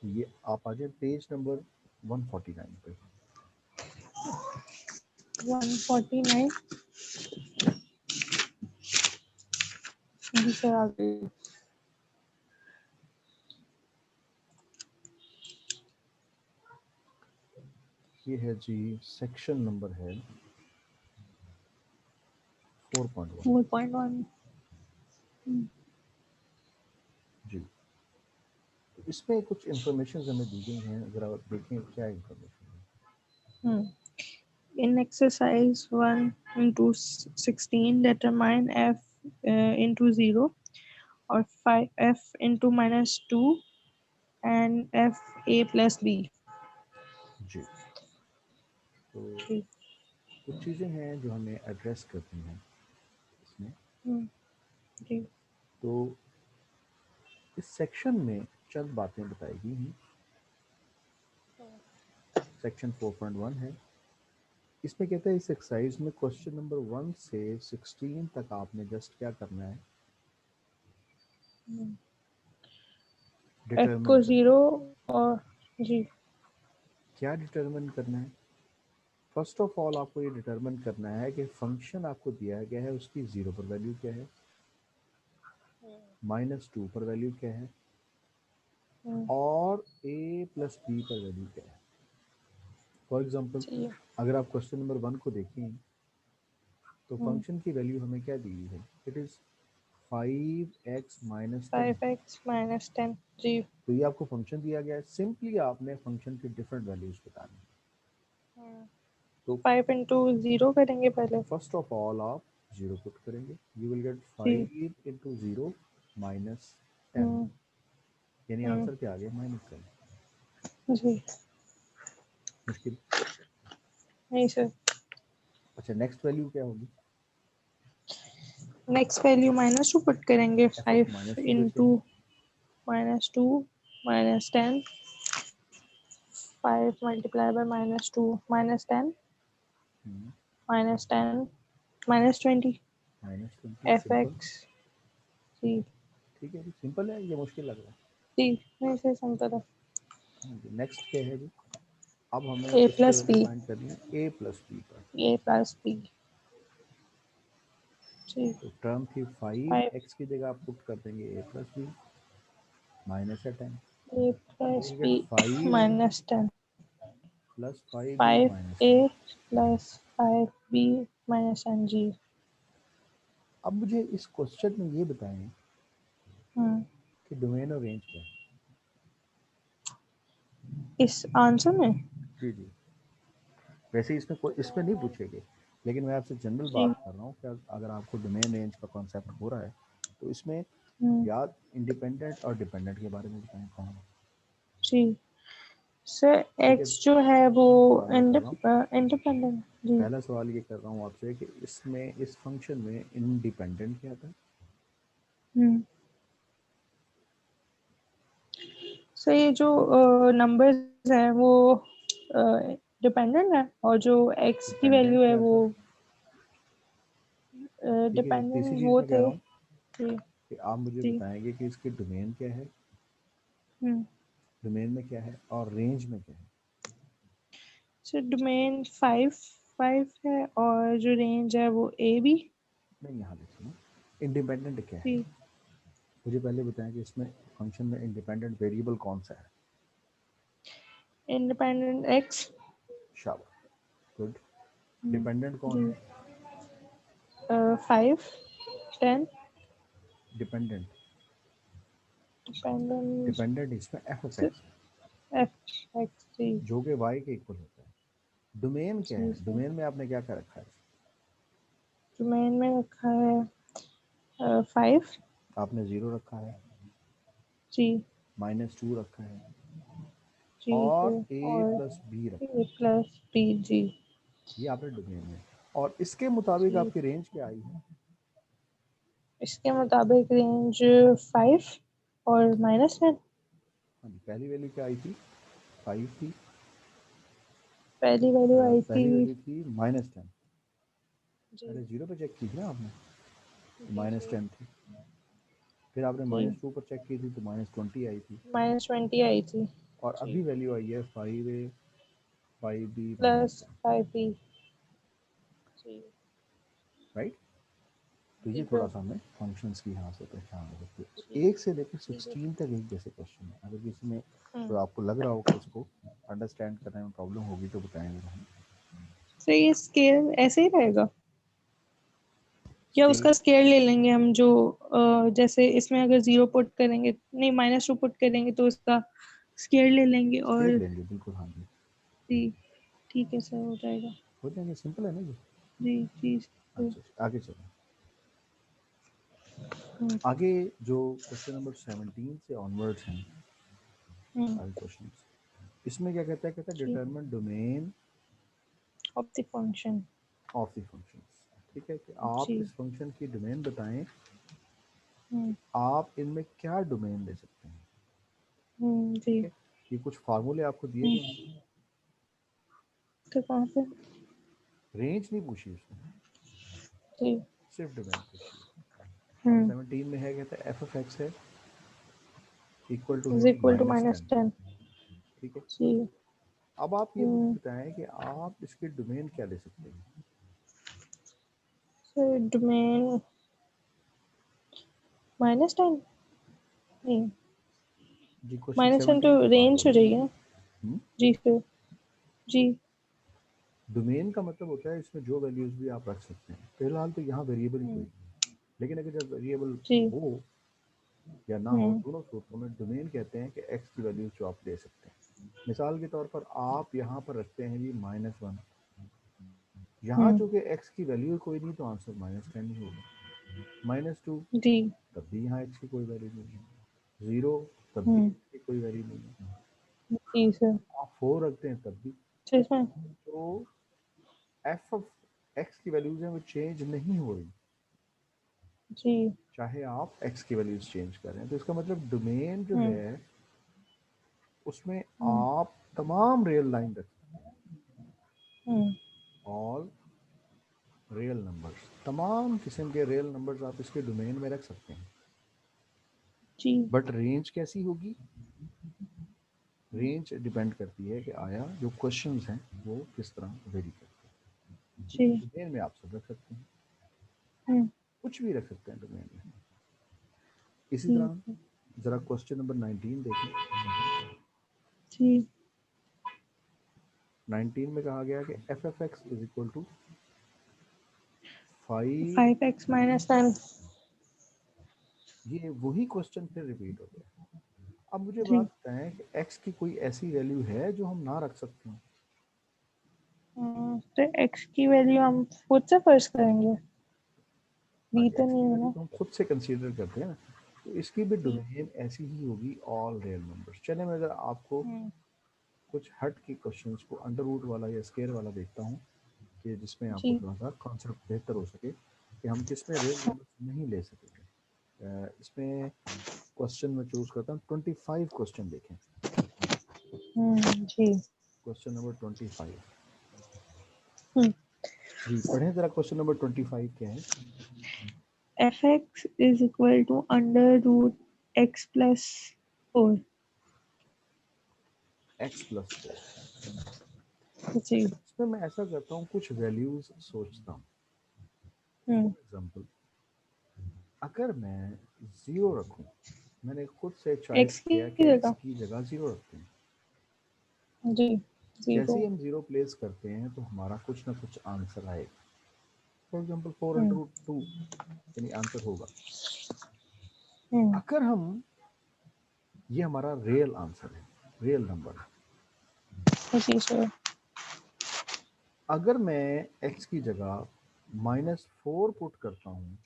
ये आप आ जाए पेज नंबर 149 पे। 149। जी सर आ गई। ये है जी सेक्शन नंबर है 4.1। 4.1। जी तो इसमें कुछ इंफॉर्मेशन हमें दी गई हैं, अगर आप देखें क्या इंफॉर्मेशन है। In exercise 1 into 16, determine f into 0 or 5f into minus 2 and f a plus b. जी तो जी। कुछ चीज़ें हैं जो हमें एड्रेस करनी हैं इसमें। जी। तो इस सेक्शन में चंद बातें बताई गई हैं। सेक्शन 4.1 है, इसमें कहता है इस एक्सरसाइज में क्वेश्चन नंबर 1 से 16 तक आपने जस्ट क्या करना है, f डिटरमिन को करना 0 है। और जी। क्या डिटरमिन करना है? फर्स्ट ऑफ ऑल आपको ये डिटरमिन करना है कि फंक्शन आपको दिया गया है उसकी 0 पर वैल्यू क्या है, -2 पर वैल्यू क्या है, और a प्लस बी पर वैल्यू क्या है। फॉर एग्जांपल जी। अगर आप क्वेश्चन नंबर 1 को देखें तो हम्म फंक्शन की वैल्यू हमें क्या दी हुई है, it is 5x minus 10। 5x minus 10। जी। तो ये आपको फंक्शन दिया गया है, सिंपली आपने फंक्शन की डिफरेंट वैल्यूज बतानी है। तो 5 into 0 करेंगे पहले। फर्स्ट ऑफ ऑल आप 0 पुट करेंगे, यू विल गेट जी। 5 into 0 माइनस 10, हम्म यानी हम्म आंसर क्या आ गया -10। जी। मुश्किल। नहीं सर। अच्छा नेक्स्ट वैल्यू क्या होगी, नेक्स्ट वैल्यू -2 पुट करेंगे। एफ ऑफ 5 -2 कैसे into है, -2 minus 10। 5 multiplied by -2 minus 10 minus 10 minus 20 -20 simple. fx। जी। ठीक है जी, सिंपल है, ये मुश्किल लग रहा है। जी नहीं से सिंपल है। हाँ जी नेक्स्ट क्या है जी, अब हमें a किस पे plus वैल्यू b। फाइंड करनी है, a प्लस बी पर। a plus b। जी। तो टर्म थी 5, 5 एक्स की जगह आप पुट कर देंगे a प्लस बी माइनस है 10, a plus you b get 5 minus 10। Plus 5b 5 minus a 10। plus 5 b minus n। जी। अब मुझे इस क्वेश्चन में ये बताएं हम्म कि डोमेन और रेंज क्या है। इस आंसर में। जी जी, वैसे इसमें कोई इसमें नहीं पूछेंगे, लेकिन मैं आपसे जनरल जी। बात कर रहा हूँ कि अगर आपको डोमेन रेंज का कॉन्सेप्ट हो रहा है तो इसमें हम्म याद इंडिपेंडेंट और डिपेंडेंट के बारे में बताएं कौन। जी सर ठीक है, x जो है वो पहला सवाल मैं कर रहा हूँ, इंडिपेंडेंट। जी। पहला सवाल ये कर रहा हूँ आपसे कि इसमें इस फंक्शन में इंडिपेंडेंट क्या था। हम्म सो ये जो नंबर्स हैं वो डिपेंडेंट है और जो x की डिपेंडेंट वैल्यू है क्या वो था, ठीक है, तीसरी डिपेंडेंट चीज़ वो मैं कह थे। रहा हूँ जी। कि आप मुझे जी। बताएंगे कि इसकी डोमेन क्या है, हम्म डोमेन में क्या है और रेंज में क्या है। सो डोमेन 5 है और जो रेंज है वो a b। नहीं यहाँ देखिए ना, इंडिपेंडेंट क्या है, जी। मुझे पहले बताएं कि इसमें फंक्शन में इंडिपेंडेंट वेरिएबल कौन सा है। Independent x। शाबाश, गुड। डिपेंडेंट कौन जी। है? 5 10 डिपेंडेंट डिपेंडेंट डिपेंडेंट इसमें f of x f x जी जो कि वाई के इक्वल होता है। डोमेन क्या जी है? सर। डोमेन में आपने क्या क्या रखा है? डोमेन में रखा है 5 आपने 0 रखा है, जी -2 रखा है जी और सर। a और प्लस बी रखा ए प्लस बी जी है। ये आपने डोमेन में, और इसके मुताबिक जी। आपकी रेंज क्या आई है? इसके मुताबिक रेंज 5 और -10। हाँ जी, पहली वैल्यू क्या आई थी? 5 थी। पहली वैल्यू आई थी पहली वैल्यू थी -10। जी पहले 0 पे चेक की थी ना आपने, तो जी जी -10 थी। फिर आपने जी -2 पर चेक की थी तो -20 आई थी। -20 आई थी और जी अभी वैल्यू आई है 5a 5b प्लस -10, 5b जी राइट। तो ये जी थोड़ा सर सा हमें फंक्शंस की यहाँ से पहचान रखते हैं। जी 1 से लेकर ठीक है 16 तक एक जैसे क्वेश्चन है। अगर किसी में तो हम्म। आपको लग रहा हो कि उसको अंडरस्टैंड करने में प्रॉब्लम होगी तो बताएंगे हम। तो ये स्केल ऐसे ही रहेगा या स्केल उसका स्केल ले लेंगे हम जो जैसे इसमें अगर 0 पुट करेंगे नहीं -2 पुट करेंगे तो उसका स्केल ले लेंगे स्केल और लेंगे, बिल्कुल हाँ जी, जी ठीक है सर हो जाएगा हो जाएंगे। सिंपल है ना जी। जी जी सर। अच्छा, आगे चलो। हम्म आगे जो क्वेश्चन नंबर 17 से ऑनवर्ड्स हैं हम्म, सारे क्वेश्चन, इसमें क्या कहता है? कहता है जी determine domain of the function of the function. ठीक है कि आप जी इस फंक्शन की डोमेन बताएं, हम्म आप इनमें क्या डोमेन ले सकते हैं। जी ठीक है, ये कुछ फार्मूले आपको दिए गए हैं। तो कहाँ पे रेंज नहीं पूछी उसने, जी सिर्फ डोमेन पूछी है। अब हम्म 17 में है, कहता है एफ ऑफ एक्स है इक्वल टू इज है इक्वल टू -10। -10 ठीक है, जी अब आप ये मुझे हम्म बताएं कि आप इसके डोमेन क्या ले सकते हैं। सर डोमेन -10 नहीं जी, क्वेश्चन 10 तो 17 की बात हो रेंज हो रही जाएगी ना है। जी सर जी डोमेन का मतलब होता है इसमें जो वैल्यूज भी आप रख सकते हैं। फिलहाल तो यहाँ वेरिएबल ही कोई हम्म नहीं, लेकिन अगर जब वेरिएबल जी हो या ना हो, हम्म दोनों सूत्रों में डोमेन कहते हैं कि एक्स की वैल्यूज जो आप ले सकते हैं। मिसाल के तौर पर आप यहाँ पर रखते हैं जी -1, यहाँ हम्म जो कि एक्स की वैल्यू कोई नहीं तो आंसर -10 ही होगा। -2 जी तब भी यहाँ एक्स की कोई वैल्यू नहीं है। 0 तब भी हम्म एक्स की कोई वैल्यू नहीं है। जी सर आप 4 रखते हैं तब भी। तो इसमें तो एफ ऑफ एक्स की वैल्यूज हैं वो चेंज नहीं हो रही, जी चाहे आप एक्स की वैल्यूज चेंज करें। तो इसका मतलब डोमेन जो हम्म है उसमें हम्म आप तमाम रियल लाइन रख सकते हम्म हैं। ऑल रियल नंबर्स, तमाम किस्म के रियल नंबर्स आप इसके डोमेन में रख सकते हैं। जी बट रेंज कैसी होगी? रेंज डिपेंड करती है कि आया जो क्वेश्चंस हैं वो किस तरह वेरी करते हैं। जी डोमेन में आप सब रख सकते हैं, हम्म कुछ भी रख सकते हैं डोमेन में। इसी जी तरह जरा क्वेश्चन नंबर 19 देखें। जी 19 में कहा गया कि f f x is equal to 5। 5x -10 ये वही क्वेश्चन फिर रिपीट हो गया। अब मुझे जी बात बताएं कि x की कोई ऐसी वैल्यू है जो हम ना रख सकते हैं? तो x की वैल्यू हम खुद से फर्स्ट करेंगे हाँ b जी, तो x नहीं की है वैल्यू ना तो हम खुद से कंसीडर करते हैं ना, तो इसकी भी जी डोमेन ऐसी ही होगी, ऑल रियल नंबर्स। चले मैं अगर आपको हम्म कुछ हट के क्वेश्चंस को अंडर रूट वाला या स्केयर वाला देखता हूँ कि जिसमें आपको जी थोड़ा सा कॉन्सेप्ट बेहतर हो सके कि हम किस में रियल नंबर्स नहीं ले सकेंगे। इसमें क्वेश्चन में चूज करता हूँ 25 क्वेश्चन देखें। जी क्वेश्चन नंबर 25 हम्म जी, पढ़ें जरा। क्वेश्चन नंबर 25 क्या है? fx is equal to √x plus 4 x+4। जी इसमें मैं ऐसा करता हूँ, कुछ वैल्यूज सोचता हूँ। फॉर हम्म एग्जाम्पल, अगर मैं 0 रखूँ, मैंने खुद से चॉइस x किया की कि x जगह की जगह 0 रखते हैं। जी जैसे ही 0. हम 0 प्लेस करते हैं तो हमारा कुछ ना कुछ आंसर आएगा. फॉर एग्जाम्पल 4/2 यानी आंसर होगा. अगर हम, ये हमारा रियल आंसर है, रियल नंबर है. जी सर. अगर मैं x की जगह -4 पुट करता हूँ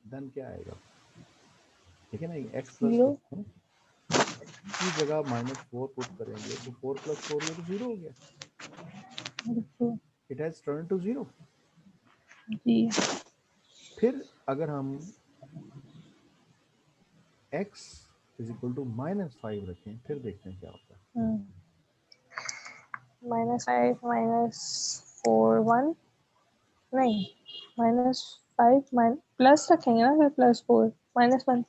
देन क्या आएगा? ठीक है ना, x प्लस 0. 4 x की जगह -4 पुट करेंगे तो 4 + 4 ये तो 0 हो गया. It has turn to 0. जी. फिर अगर हम x =-5 रखें, फिर देखते हैं क्या होता है. -5 -4 1 नहीं, -5 प्लस रखेंगे ना, फिर +4 -1,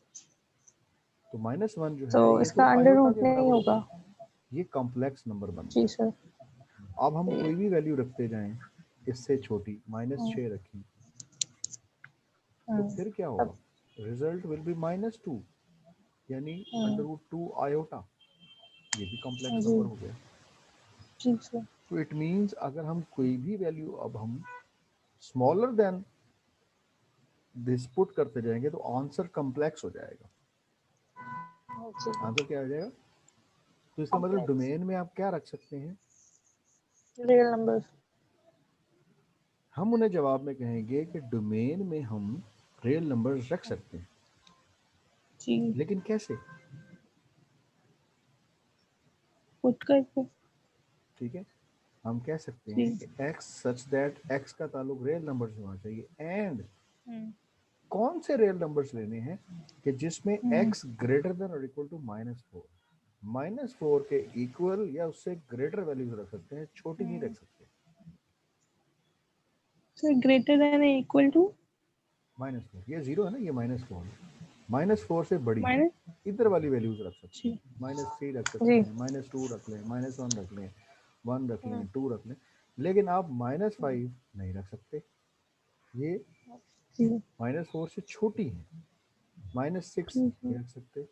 तो -1 जो तो है ये इसका तो अंडर आयोटा रूट के नहीं बराबर हो होगा. गया. ये कॉम्प्लेक्स नंबर बन जी गया. सर. अब हम कोई भी वैल्यू रखते जाएं इससे छोटी, -6 रखें, तो फिर क्या होगा? अब रिजल्ट विल बी -2 यानी √2 आयोटा. ये भी कॉम्प्लेक्स जी. नंबर हो गया. जी सर. तो इट मींस अगर हम कोई भी वैल्यू अब हम स्मॉलर देन दिस पुट करते जाएंगे तो आंसर कॉम्प्लेक्स हो जाएगा. आंसर क्या हो जाएगा? तो इसका मतलब डोमेन में आप क्या रख सकते हैं? Real numbers. हम उन्हें जवाब में कहेंगे कि डोमेन में हम रियल नंबर्स रख सकते हैं. जी. लेकिन कैसे? पुट करके. ठीक है, हम कह सकते जी. हैं कि x सच दैट x का ताल्लुक रियल नंबर से होना चाहिए. एंड कौन से रियल नंबर्स लेने हैं कि जिसमें x ग्रेटर देन और इक्वल टू -4. -4 के इक्वल या उससे ग्रेटर वैल्यूज रख सकते हैं, छोटी नहीं रख सकते. Sir greater than equal to -4, ये 0 है ना, ये -4 है. -4 से बड़ी माइनस. इधर वाली वैल्यूज रख सकते जी. हैं. -3 रख सकते जी. हैं, -2 रख लें, -1 रख लें, 1 रख लें, 2 रख लें. लेकिन आप -5 नहीं रख सकते. ये जी. -4 से छोटी है. -6 नहीं रख सकते,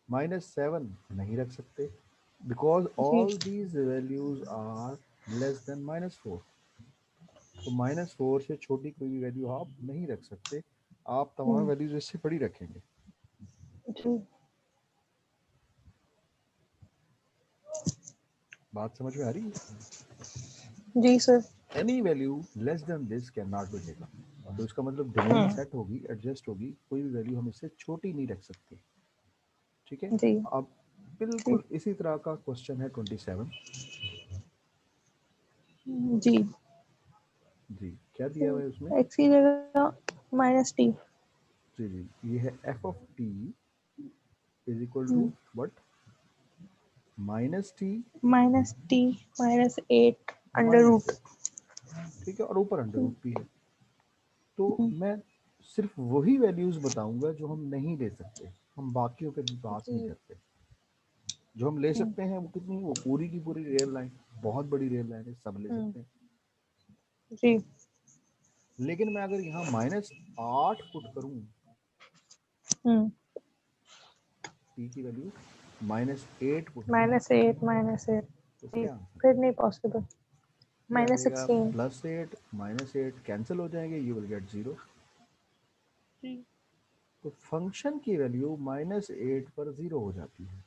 -7 नहीं रख सकते, बिकॉज जी. All these values are less than -4. तो -4 से छोटी कोई भी वैल्यू आप नहीं रख सकते. आप तमाम वैल्यूज इससे बड़ी रखेंगे. जी. बात समझ में आ रही है? जी sir. Any value less than this can not be taken. तो इसका मतलब डोमेन सेट होगी, एडजस्ट होगी, कोई भी वैल्यू हम इससे छोटी नहीं रख सकते. ठीक है. जी. अब बिल्कुल इसी तरह का क्वेश्चन है 27. जी. जी, क्या दिया हुआ है उसमें? x की जगह -t. जी जी, ये है f of t is equal to what? -t -t -8 under root. -8. ठीक है, और ऊपर अंडर रूट भी है. तो मैं सिर्फ वही वैल्यूज बताऊंगा जो हम नहीं ले सकते. हम बाकियों पे भी बात नहीं जी. करते. जो हम ले सकते हैं वो कितनी? वो पूरी की पूरी रेल लाइन, बहुत बड़ी रेल लाइन है, सब ले सकते हैं. जी. लेकिन मैं अगर यहाँ -8 पुट करूँ t की वैल्यू -8 पुट करूँ -8 -8. तो जी. क्या आंसर फिर आएगा? नहीं पॉसिबल. ये आ जाएगा -16. +8 -8 कैंसिल हो जाएंगे, यू विल गेट 0. जी. तो फंक्शन की वैल्यू -8 पर 0 हो जाती है.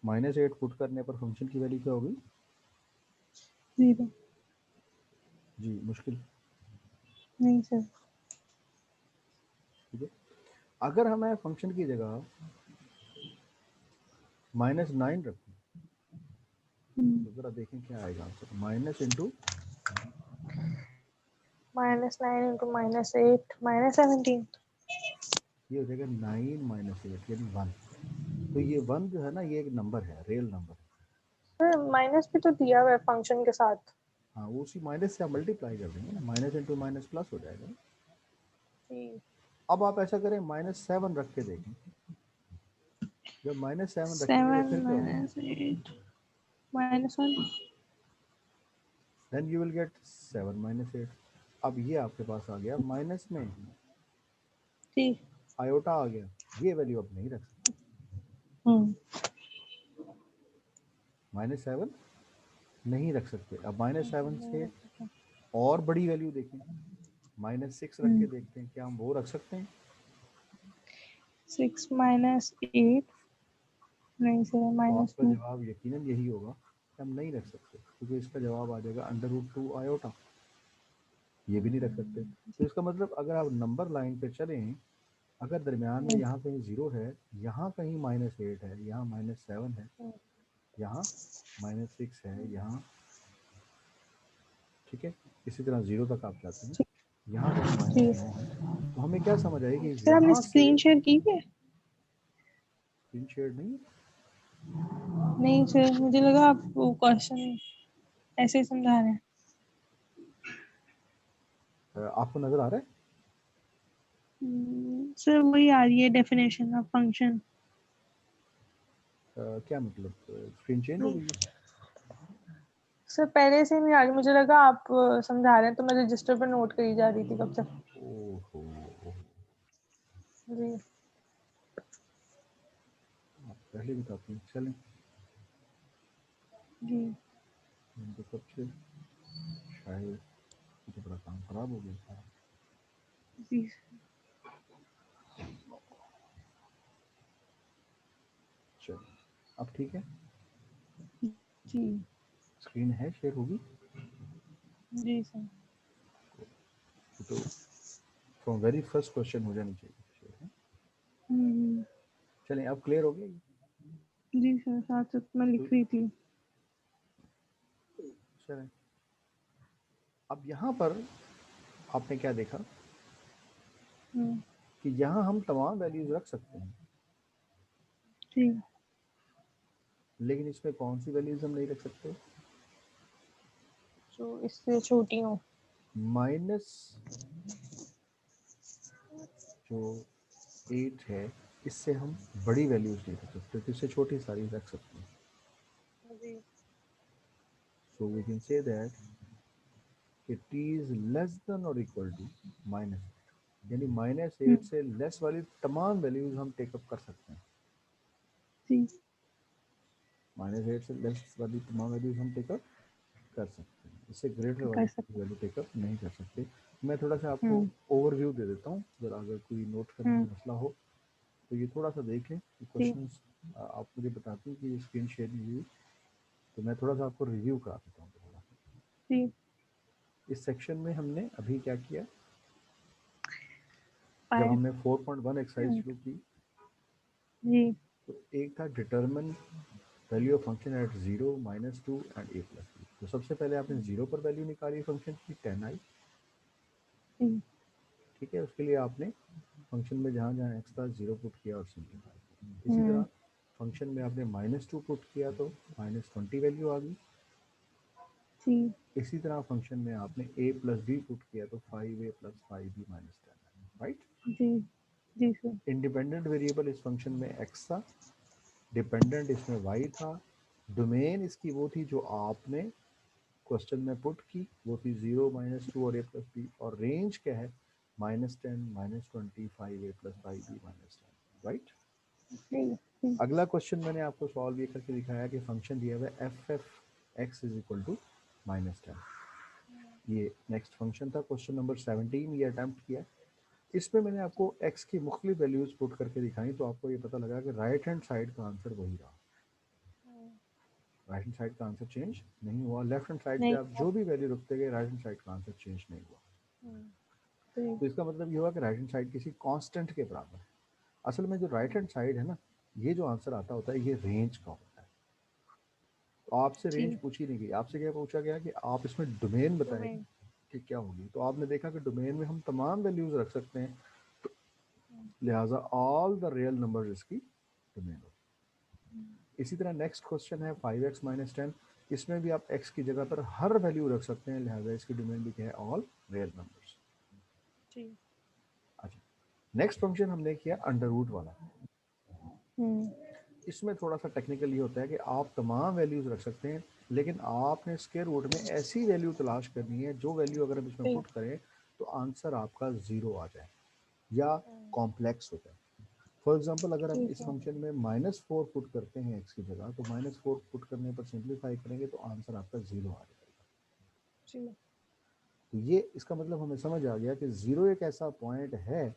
-8 पुट करने पर फंक्शन की वैल्यू क्या होगी? 0. जी, मुश्किल. नहीं सर. ठीक है. अगर हमें फंक्शन की जगह -9 रखें तो जरा देखें क्या आएगा आंसर. Minus into -9 × -8 -17. ये हो जाएगा 9 - 8 यानी 1. तो ये 1 जो है ना, ये एक नंबर है, रियल नंबर है. सर माइनस भी तो दिया हुआ है फंक्शन के साथ. हाँ, वो उसी माइनस से आप मल्टीप्लाई कर देंगे ना, माइनस इंटू माइनस प्लस हो जाएगा. जी. अब आप ऐसा करें, -7 रख के देखें. जब -7 रखेंगे तो 7 फिर क्या होगा? -8 -1. Then you will get 7 - 8. अब ये आपके पास आ गया माइनस में, जी. आयोटा आ गया. ये वैल्यू अब नहीं रख सकते. -7 नहीं रख सकते। अब -7 नहीं से रख सकते। और बड़ी वैल्यू देखें, -6 रख के देखते हैं, क्या हम वो रख सकते हैं? 6 माइनस 8, नहीं सर, तो माइनस आपका 2। जवाब यकीनन यही होगा कि हम नहीं रख सकते, क्योंकि इसका जवाब आ जाएगा √2 आयोटा। ये भी नहीं रख सकते। तो इसका मतलब अगर आप नंबर लाइन पे चलें, अगर दरमियान में यहाँ कहीं 0 है, यहाँ कहीं -8 है, यहाँ -7 है, यहाँ -6 है, यहाँ, ठीक है, इसी तरह 0 तक आप जाते हैं, यहाँ कहीं -9 है, तो हमें क्या समझ आएगी सर आपने यहाँ से। स्क्रीन शेयर की है? स्क्रीन शेयर नहीं नहीं सर, मुझे लगा आप वो क्वेश्चन ऐसे ही समझा रहे हैं। आपको नजर आ रहा है? सर वही आ रही है डेफिनेशन ऑफ फंक्शन। क्या मतलब स्क्रीन चेंज हो गई है? सर पहले से नहीं आ रही, मुझे लगा आप समझा रहे हैं, तो मैं रजिस्टर पर नोट करी जा रही थी कब तक। ओहो, जी आप पहले बताती हैं, चलें। जी तो कब से शायद तो बड़ा काम खराब हो गया था। जी चलिए, अब ठीक है, जी स्क्रीन है शेयर होगी जी सर। तो फ्रॉम वेरी फर्स्ट क्वेश्चन हो जानी चाहिए शेयर है। हम्म, चलें, अब क्लियर हो गया ये? जी सर, साथ साथ मैं तो लिख रही थी। चलें, अब यहाँ पर आपने क्या देखा हम्म, कि यहाँ हम तमाम वैल्यूज रख सकते हैं, जी लेकिन इसमें कौन सी वैल्यूज हम नहीं रख सकते? जो इससे छोटी हो। माइनस जो 8 है, इससे हम बड़ी वैल्यूज नहीं रख सकते, तो इससे छोटी सारी रख सकते हैं। जी so we can say that कि t इज लेस देन और इक्वल टू -8, यानी -8 से लेस वाली तमाम वैल्यूज हम टेकअप कर सकते हैं। जी -8 से लेस वाली तमाम वैल्यूज हम टेकअप कर सकते हैं, इससे ग्रेटर कर वाली सकते। वैल्यू टेकअप नहीं कर सकते। मैं थोड़ा सा आपको हम्म ओवरव्यू दे देता हूँ, जरा अगर कोई नोट करने हम्म में मसला हो तो ये थोड़ा सा देख लें कि जी क्वेश्चन आप मुझे बताते हैं कि स्क्रीन शेयर नहीं हुई, तो मैं थोड़ा सा आपको रिव्यू करा देता हूँ थोड़ा सा। जी इस सेक्शन में हमने अभी क्या किया, जब 5। हमने 4.1 एक्सरसाइज शुरू की, जी तो एक था determine value of function at 0, -2 and a+b। तो सबसे पहले आपने 0 पर वैल्यू निकाली फंक्शन की, 10 आई, जी ठीक है, उसके लिए आपने फंक्शन में जहाँ जहाँ एक्स था 0 पुट किया और सिंप्लीफाई किया। इसी हम्म तरह फंक्शन में आपने -2 पुट किया तो -20 वैल्यू आ गई। जी इसी तरह फंक्शन में आपने a+b पुट किया तो 5a + 5b - 10, राइट। जी जी सर। इंडिपेंडेंट वेरिएबल इस फंक्शन में x था, डिपेंडेंट इसमें y था, डोमेन इसकी वो थी जो आपने क्वेश्चन में पुट की, वो थी 0, -2 और a+b, और रेंज क्या है, -10, -20, 5a + 5b - 10, राइट। जी जी अगला क्वेश्चन मैंने आपको सॉल्व ये करके दिखाया कि फंक्शन दिया हुआ है f(x) = -10। ये नेक्स्ट फंक्शन था, क्वेश्चन नंबर 17 ये अटैम्प्ट किया। इसमें मैंने आपको x की मुख्तलिफ वैल्यूज पुट करके दिखाई, तो आपको ये पता लगा कि राइट हैंड साइड का आंसर वही रहा, राइट हैंड साइड का आंसर चेंज नहीं हुआ। लेफ्ट हैंड साइड पे नहीं। आप जो भी वैल्यू रखते गए, राइट हैंड साइड का आंसर चेंज नहीं हुआ। जी तो इसका मतलब ये हुआ कि राइट हैंड साइड किसी कांस्टेंट के बराबर है। असल में जो राइट हैंड साइड है ना, ये जो आंसर आता होता है ये रेंज का होता है। तो आपसे रेंज जी पूछी नहीं गई, आपसे क्या पूछा गया कि आप इसमें डोमेन बताएं डोमेन। कि क्या होगी। तो आपने देखा कि डोमेन में हम तमाम वैल्यूज रख सकते हैं, लिहाजा ऑल द रियल नंबर्स इसकी डोमेन होगी। इसी तरह नेक्स्ट क्वेश्चन है 5x - 10, इसमें भी आप x की जगह पर हर वैल्यू रख सकते हैं, लिहाजा इसकी डोमेन भी क्या है, ऑल रियल नंबर्स। जी अच्छा, नेक्स्ट फंक्शन हमने किया अंडर रूट वाला। हम्म इसमें थोड़ा सा टेक्निकल ये होता है कि आप तमाम वैल्यूज रख सकते हैं, लेकिन आपने स्क्वायर रूट में ऐसी वैल्यू तलाश करनी है जो वैल्यू अगर हम इसमें पुट करें तो आंसर आपका 0 आ जाए या कॉम्प्लेक्स हो जाए। फॉर एग्जाम्पल अगर आप ठीक इस है। फंक्शन में -4 पुट करते हैं एक्स की जगह, तो -4 पुट करने पर सिंप्लीफाई करेंगे तो आंसर आपका 0 आ जाएगा। जी। तो ये इसका मतलब हमें समझ आ गया कि 0 एक ऐसा पॉइंट है,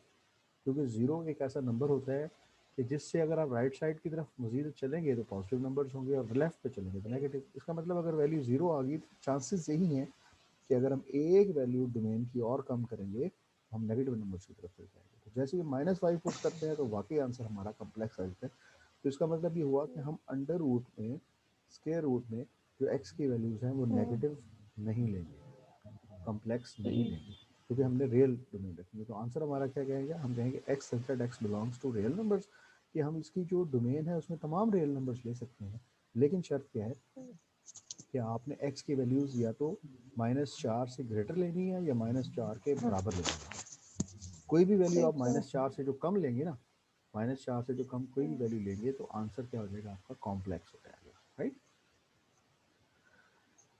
क्योंकि 0 एक ऐसा नंबर होता है कि जिससे अगर आप राइट साइड की तरफ मजीद चलेंगे तो पॉजिटिव नंबर्स होंगे और लेफ्ट पे चलेंगे तो नेगेटिव। इसका मतलब अगर वैल्यू 0 आ गई तो चांसेस यही हैं कि अगर हम एक वैल्यू डोमेन की और कम करेंगे तो हम नेगेटिव नंबर्स की तरफ चल जाएंगे। तो जैसे ही -5 पुट करते हैं तो वाकई आंसर हमारा कम्प्लेक्स आ जाता है। तो इसका मतलब ये हुआ कि हम अंडर रूट में, स्क्वायर रूट में जो एक्स की वैल्यूज़ हैं वो नेगेटिव नहीं लेंगे, कम्प्लेक्स नहीं लेंगे, क्योंकि हमने रियल डोमेन रखेंगे। तो आंसर हमारा क्या कहेंगे, हम कहेंगे x such that x belongs to real numbers, कि हम इसकी जो डोमेन है उसमें तमाम रियल नंबर्स ले सकते हैं। लेकिन शर्त क्या है कि आपने x की वैल्यूज़ या तो -4 से ग्रेटर लेनी है या -4 के बराबर लेनी है। कोई भी वैल्यू आप -4 से जो कम लेंगे ना, -4 से जो कम कोई भी वैल्यू लेंगे तो आंसर क्या हो जाएगा आपका, कॉम्प्लेक्स हो जाएगा, राइट।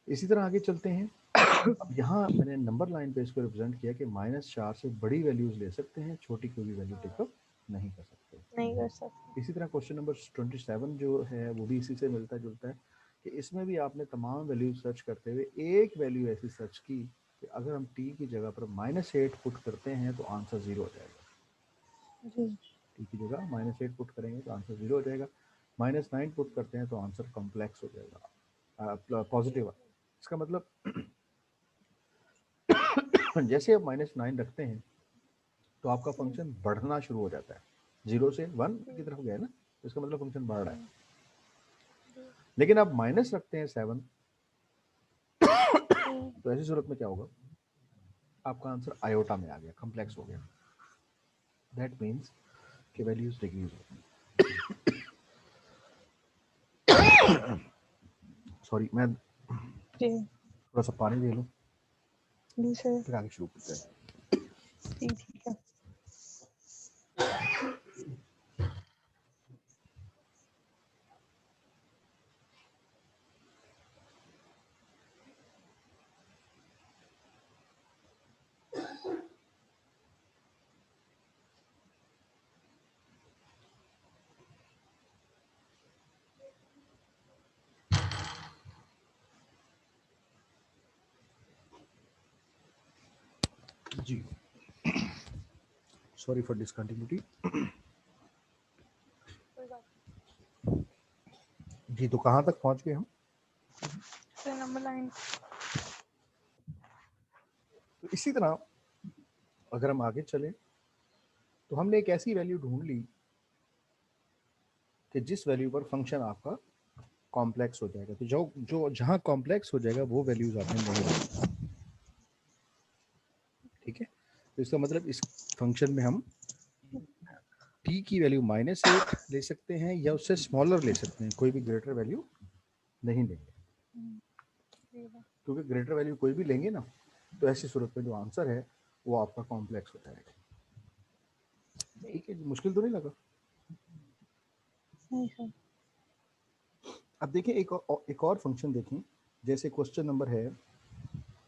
इसी तरह आगे चलते हैं। अब यहाँ मैंने नंबर लाइन पे इसको रिप्रेजेंट किया कि -4 से बड़ी वैल्यूज ले सकते हैं, छोटी कोई भी वैल्यू टेकअप नहीं कर सकते। नहीं कर सकते। इसी तरह क्वेश्चन नंबर 27 जो है वो भी इसी से मिलता जुलता है कि इसमें भी आपने तमाम वैल्यू सर्च करते हुए एक वैल्यू ऐसी सर्च की कि अगर हम t की जगह पर -8 पुट करते हैं तो आंसर 0 हो जाएगा। जी। t की जगह -8 पुट करेंगे तो आंसर 0 हो जाएगा। -9 पुट करते हैं तो आंसर कॉम्प्लेक्स हो जाएगा, पॉजिटिव। इसका मतलब जैसे आप -9 रखते हैं तो आपका फंक्शन बढ़ना शुरू हो जाता है, 0 से 1 की तरफ गया ना, तो इसका मतलब फंक्शन बढ़ रहा है। लेकिन आप माइनस रखते हैं 7 तो ऐसी सूरत में क्या होगा, आपका आंसर आयोटा में आ गया, कॉम्प्लेक्स हो गया। दैट मीन्स कि वैल्यूज डिक्रीज होती हैं। सॉरी, मैं थोड़ा सा पानी दे लूँ, फिर आगे शुरू करते हैं। ठीक है। जी, सॉरी फॉर डिसकंटिन्यूटी। जी, तो कहाँ तक पहुँच गए हम? Number line. तो इसी तरह अगर हम आगे चले तो हमने एक ऐसी वैल्यू ढूंढ ली कि जिस वैल्यू पर फंक्शन आपका कॉम्प्लेक्स हो जाएगा। तो जो जो जहाँ कॉम्प्लेक्स हो जाएगा वो वैल्यूज आपने नहीं लेनी, ठीक है। तो इसका मतलब इस फंक्शन में हम t की वैल्यू -8 ले सकते हैं या उससे स्मॉलर ले सकते हैं, कोई भी ग्रेटर वैल्यू नहीं लेंगे, क्योंकि ग्रेटर वैल्यू कोई भी लेंगे ना तो ऐसी सूरत में जो आंसर है वो आपका कॉम्प्लेक्स हो जाएगा। ठीक है, मुश्किल तो नहीं लगा? नहीं सर। अब देखें एक और फंक्शन देखें, जैसे क्वेश्चन नंबर है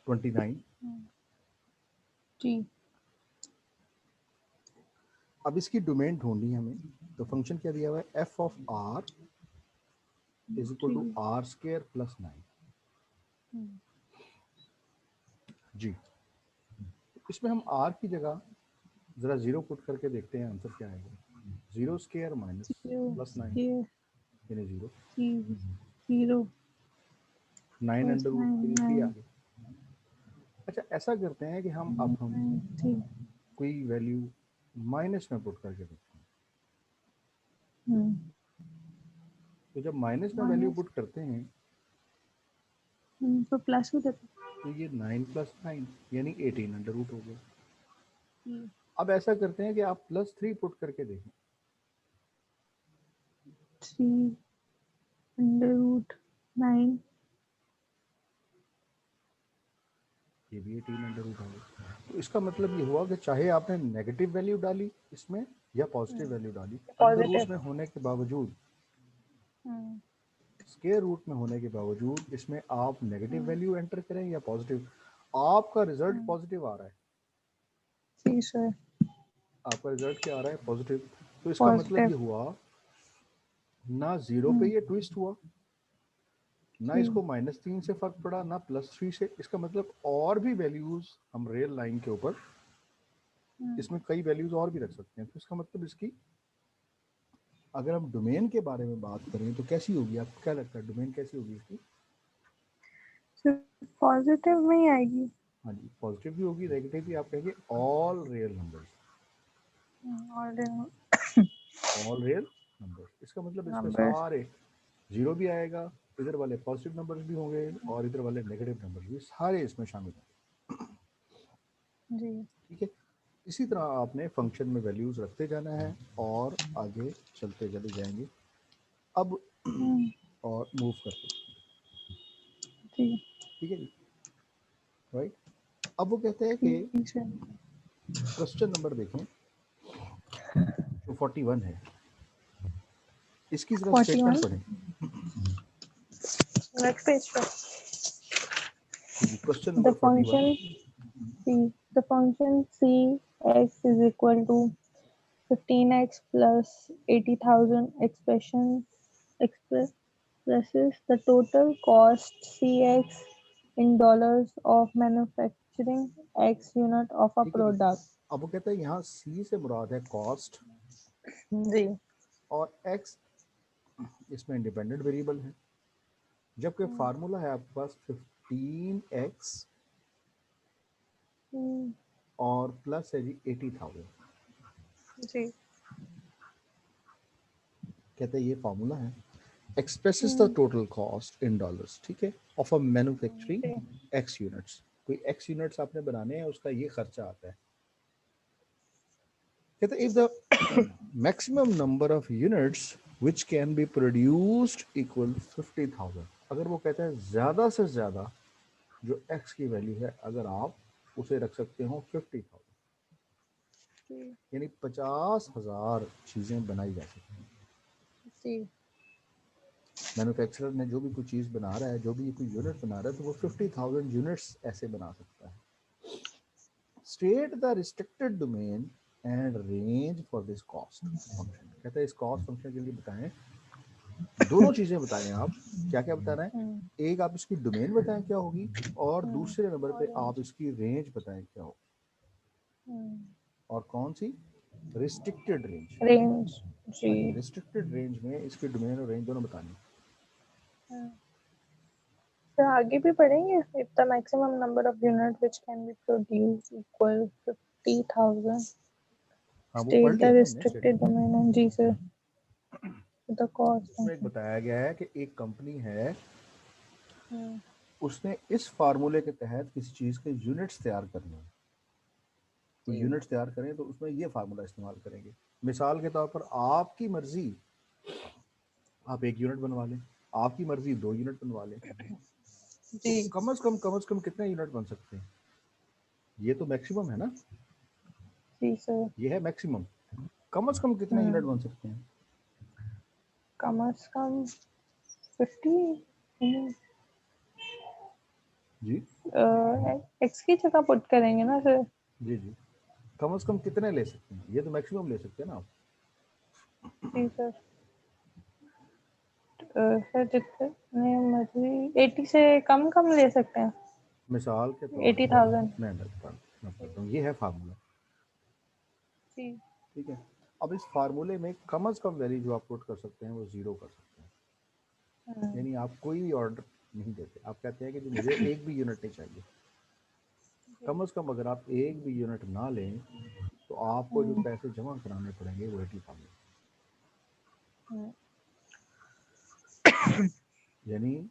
29। जी। अब इसकी डोमेन ढूंढनी है हमें, तो फंक्शन क्या दिया हुआ है, f of r is equal to r² plus 9। जी, इसमें हम r की जगह जरा 0 पुट करके देखते हैं आंसर क्या आएगा। 0² माइनस प्लस 9 यानी 0, 9 अंडर रूट 3 आ गया। अच्छा, ऐसा करते हैं कि हम कोई वैल्यू माइनस में पुट करके देखते हैं। तो जब माइनस में वैल्यू पुट करते हैं तो प्लस हो जाता तो ये 9 प्लस 9 यानी 18 अंडर रूट हो गया। अब ऐसा करते हैं कि आप +3 पुट करके देखें। 3 अंडर रूट 9, ये भी 18 अंडर रूट होगा। तो इसका मतलब ये हुआ कि चाहे आपने नेगेटिव वैल्यू डाली इसमें या पॉजिटिव वैल्यू डाली, अंडर रूट में होने के बावजूद, स्क्वायर रूट में होने के बावजूद इसमें आप नेगेटिव वैल्यू एंटर करें या पॉजिटिव, आपका रिजल्ट पॉजिटिव आ रहा है। जी सर। आपका रिजल्ट क्या आ रहा है, पॉजिटिव। तो इसका मतलब पॉजिटिव। ये हुआ ना 0 पे ये ट्विस्ट हुआ, ना इसको -3 से फर्क पड़ा, ना +3 से। इसका मतलब और भी वैल्यूज हम रियल लाइन के ऊपर इसमें कई वैल्यूज और भी रख सकते हैं। तो इसका मतलब इसकी अगर हम डोमेन के बारे में बात करें तो कैसी होगी, आपको क्या लगता है डोमेन कैसी होगी इसकी? पॉजिटिव में ही आएगी। हाँ जी, पॉजिटिव भी होगी, नेगेटिव भी। आप कहेंगे all real numbers, all real numbers. इसका मतलब इसमें नंबर्स। सारे जीरो भी आएगा, इधर वाले पॉजिटिव नंबर्स भी होंगे और इधर वाले नेगेटिव नंबर्स भी, सारे इसमें शामिल होंगे। जी। ठीक है, इसी तरह आपने फंक्शन में वैल्यूज रखते जाना है और आगे चलते चले जाएंगे। अब और मूव करते हैं। जी। ठीक है जी, राइट। अब वो कहते हैं कि ठीक है। क्वेश्चन नंबर देखें जो 41 है, इसकी जरा स्टेटमेंट 41 पढ़ें। नेक्स्ट पेज पे। जी, question The number 41। function cx is equal to 15x plus 80,000 expresses the total cost cx in dollars of manufacturing x unit of a ठीक है जी, product. अब वो कहते हैं यहाँ सी से मुराद है कॉस्ट जी। और एक्स इसमें इंडिपेंडेंट वेरिएबल है, जबकि फार्मूला है आपके पास 15x और प्लस है जी 80,000। जी। कहते हैं ये फार्मूला है, expresses the total cost in dollars, ठीक है, of a manufacturing x units. कोई एक्स यूनिट्स आपने बनाने हैं, उसका ये खर्चा आता है। कहते हैं if the maximum number of units which can be produced equal 50,000, अगर वो कहते हैं ज्यादा से ज्यादा जो एक्स की वैल्यू है अगर आप उसे रख सकते हो 50,000, यानी 50,000 चीजें बनाई जा सकती हैं। जी। मैन्युफैक्चरर ने जो भी कोई चीज़ बना रहा है, जो भी कोई यूनिट बना रहा है, तो वो 50,000 यूनिट्स ऐसे बना सकता है। State the restricted domain and range for this cost function. कहता है इस कॉस्ट फंक्शन के लिए बताएं, दोनों चीज़ें बताएं आप। क्या क्या बताना है? एक आप इसकी डोमेन बताएं क्या होगी, और दूसरे नंबर पे आप इसकी रेंज बताएं क्या होगी। और कौन सी? Restricted range. रेंज। जी। हाँ जी, रिस्ट्रिक्टेड रेंज में इसकी डोमेन और रेंज दोनों बतानी। फिर आगे भी पढ़ेंगे। If the maximum number of units which can be produced equal 50,000, हाँ वो पढ़ state the लिया ना हमने restricted स्टेटमेंट। domain and जी सर the cost इसमें एक function. बताया गया है कि एक कंपनी है, उसने इस फार्मूले के तहत किसी चीज़ के यूनिट्स तैयार करने हैं। तो यूनिट्स तैयार करें तो उसमें ये फार्मूला इस्तेमाल करेंगे। मिसाल के तौर पर आपकी मर्जी आप 1 यूनिट बनवा लें, आपकी मर्जी 2 यूनिट बनवा लें, तो जी। कम से कम कितने यूनिट बन सकते हैं? ये तो मैक्सिमम है ना, जी सर। ये है मैक्सिमम। कम से कम कितने यूनिट बन सकते हैं? कम से कम 50 जी एक्स की जगह पुट करेंगे ना सर। जी जी, कम से कम कितने ले सकते हैं? ये तो मैक्सिमम ले सकते हैं ना आप। जी सर। सर जितने मर्जी 80 से कम ले सकते हैं। मिसाल के तौर पर 80,000। मैं बताता हूँ, ये है फार्मूला। जी। ठीक है, अब इस फार्मूले में कम से कम वैल्यू जो आप पुट कर सकते हैं वो 0 कर सकते हैं। यानी आप कोई भी ऑर्डर नहीं देते, आप कहते हैं कि जो मुझे एक भी यूनिट नहीं चाहिए। कम से कम अगर आप एक भी यूनिट ना लें तो आपको जो पैसे जमा कराने पड़ेंगे वो 80,000। यानी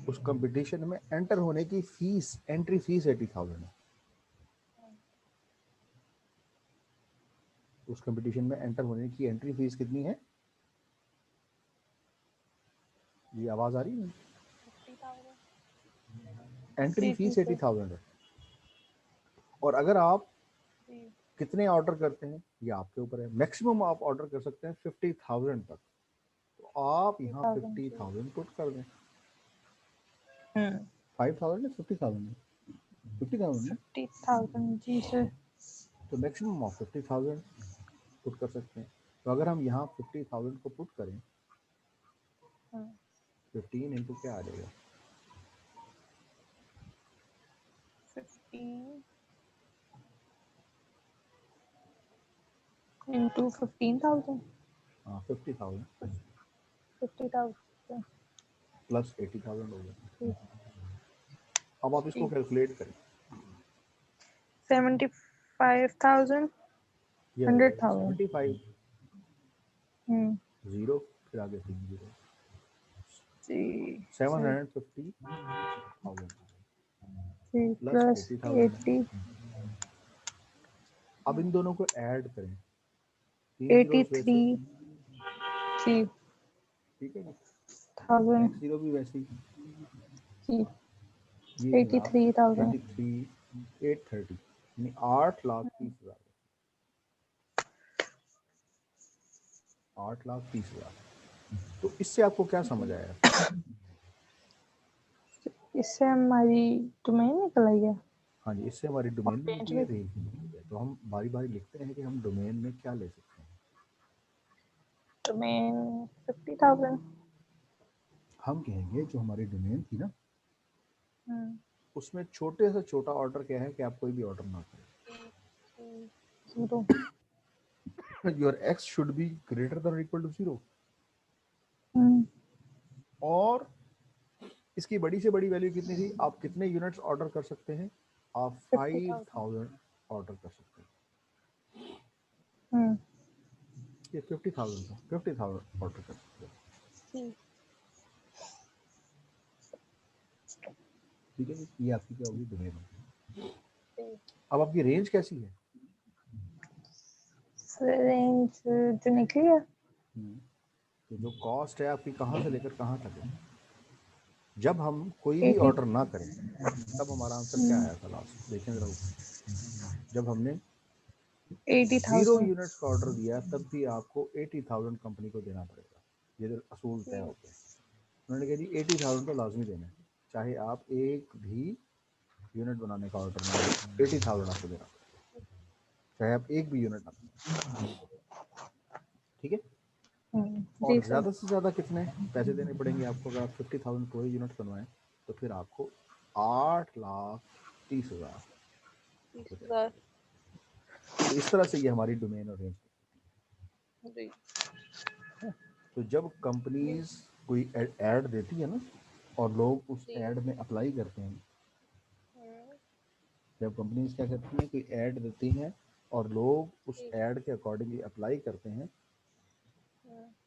उस कंपटीशन में एंटर होने की फीस, एंट्री फीस 80,000 है। उस कंपटीशन में एंटर होने की एंट्री फीस कितनी है? ये आवाज आ रही है? एंट्री फीस 80,000 है। और अगर आप कितने ऑर्डर करते हैं ये आपके ऊपर है। मैक्सिमम आप ऑर्डर कर सकते हैं 50,000 तक, तो आप यहाँ 50,000 पुट कर दें। 5,000 या 50,000? 50,000 ना? 50,000 जी सर। तो मैक्सिमम ऑफ 50,000। पुट कर सकते हैं। तो अगर हम यहाँ 50,000 को पुट करें, 15 इंटू क्या आ जाएगा, 15 into 15,000. हाँ 50,000 50,000. प्लस 80,000 हो गया। अब आप इसको कैलकुलेट करें, 75,000. ये 100,000. 75 हम्म 0 फिर आगे 3 0, जी 750,000 प्लस प्लस 80,000। 80. अब इन दोनों को ऐड करें, 3 जीरोस वैसे, 83. जी ठीक है जी, 1000. नेक्स्ट जीरो भी वैसे ही, जी ये जनाब 83,000. 83,830 यानी 8,30,000, 8,30,000। तो इससे आपको क्या समझ आया? इससे हमारी डोमेन निकल आई है। हाँ जी, इससे हमारी डोमेन भी range निकली है, भी। रेंज भी निकली है। तो हम बारी बारी लिखते हैं कि हम डोमेन में क्या ले सकते हैं। डोमेन 50,000. हम कहेंगे जो हमारी डोमेन थी ना, उसमें छोटे से छोटा ऑर्डर क्या है कि आप कोई भी ऑर्डर ना करें। 0. Your x should be greater than equal to 0, और इसकी बड़ी से बड़ी वैल्यू कितनी थी, आप कितने यूनिट्स ऑर्डर कर सकते हैं, आप 5,000 ऑर्डर कर सकते हैं। ये 50,000 था, 50,000 ऑर्डर कर सकते हैं। ठीक है जी, ये आपकी क्या होगी, डोमेन। अब आपकी रेंज कैसी है, रेंज जो निकली है, तो जो कॉस्ट है आपकी कहाँ से लेकर कहाँ तक है। जब हम कोई भी 80. ऑर्डर ना करें तब हमारा आंसर क्या आया था लास्ट, देखें जरा ऊपर। जब हमने 0 80,000. यूनिट्स का ऑर्डर दिया तब भी आपको 80,000 कंपनी को देना पड़ेगा, ये जो असूल तय होते हैं। उन्होंने कहा जी 80,000 तो लाजमी देना है, चाहे आप एक भी यूनिट बनाने का ऑर्डर ना हो, 80,000 आपको देना पड़ेगा, चाहे आप एक भी यूनिट ना बनाए। ठीक है, और ज़्यादा से ज़्यादा कितने पैसे देने पड़ेंगे आपको, अगर आप 50,000 पूरे यूनिट बनवाएं तो फिर आपको 8,30,000। तो इस तरह से ये हमारी डोमेन और रेंज। तो जब कंपनीज कोई ऐड देती है ना और लोग उस ऐड में अप्लाई करते हैं, जब कंपनीज क्या करती हैं, कोई ऐड देती हैं और लोग उस ऐड के अकॉर्डिंगली अप्लाई करते हैं,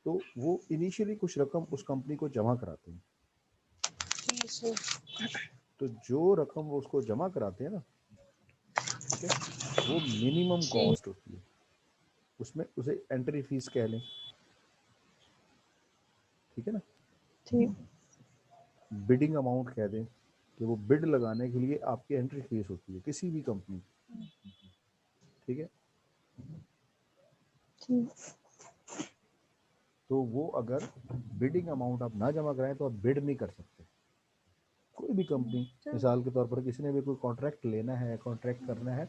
तो वो इनिशियली कुछ रकम उस कंपनी को जमा कराते हैं। तो जो रकम वो उसको जमा कराते हैं ना, ठीक है, वो मिनिमम कॉस्ट होती है, उसमें उसे एंट्री फीस कह लें, ठीक है ना, बिडिंग अमाउंट कह दें कि वो बिड लगाने के लिए आपकी एंट्री फीस होती है किसी भी कंपनी की, ठीक है। तो वो अगर बिडिंग अमाउंट आप ना जमा कराएं तो आप बिड नहीं कर सकते। कोई भी कंपनी, मिसाल के तौर पर किसी ने भी कोई कॉन्ट्रैक्ट लेना है, कॉन्ट्रैक्ट करना है,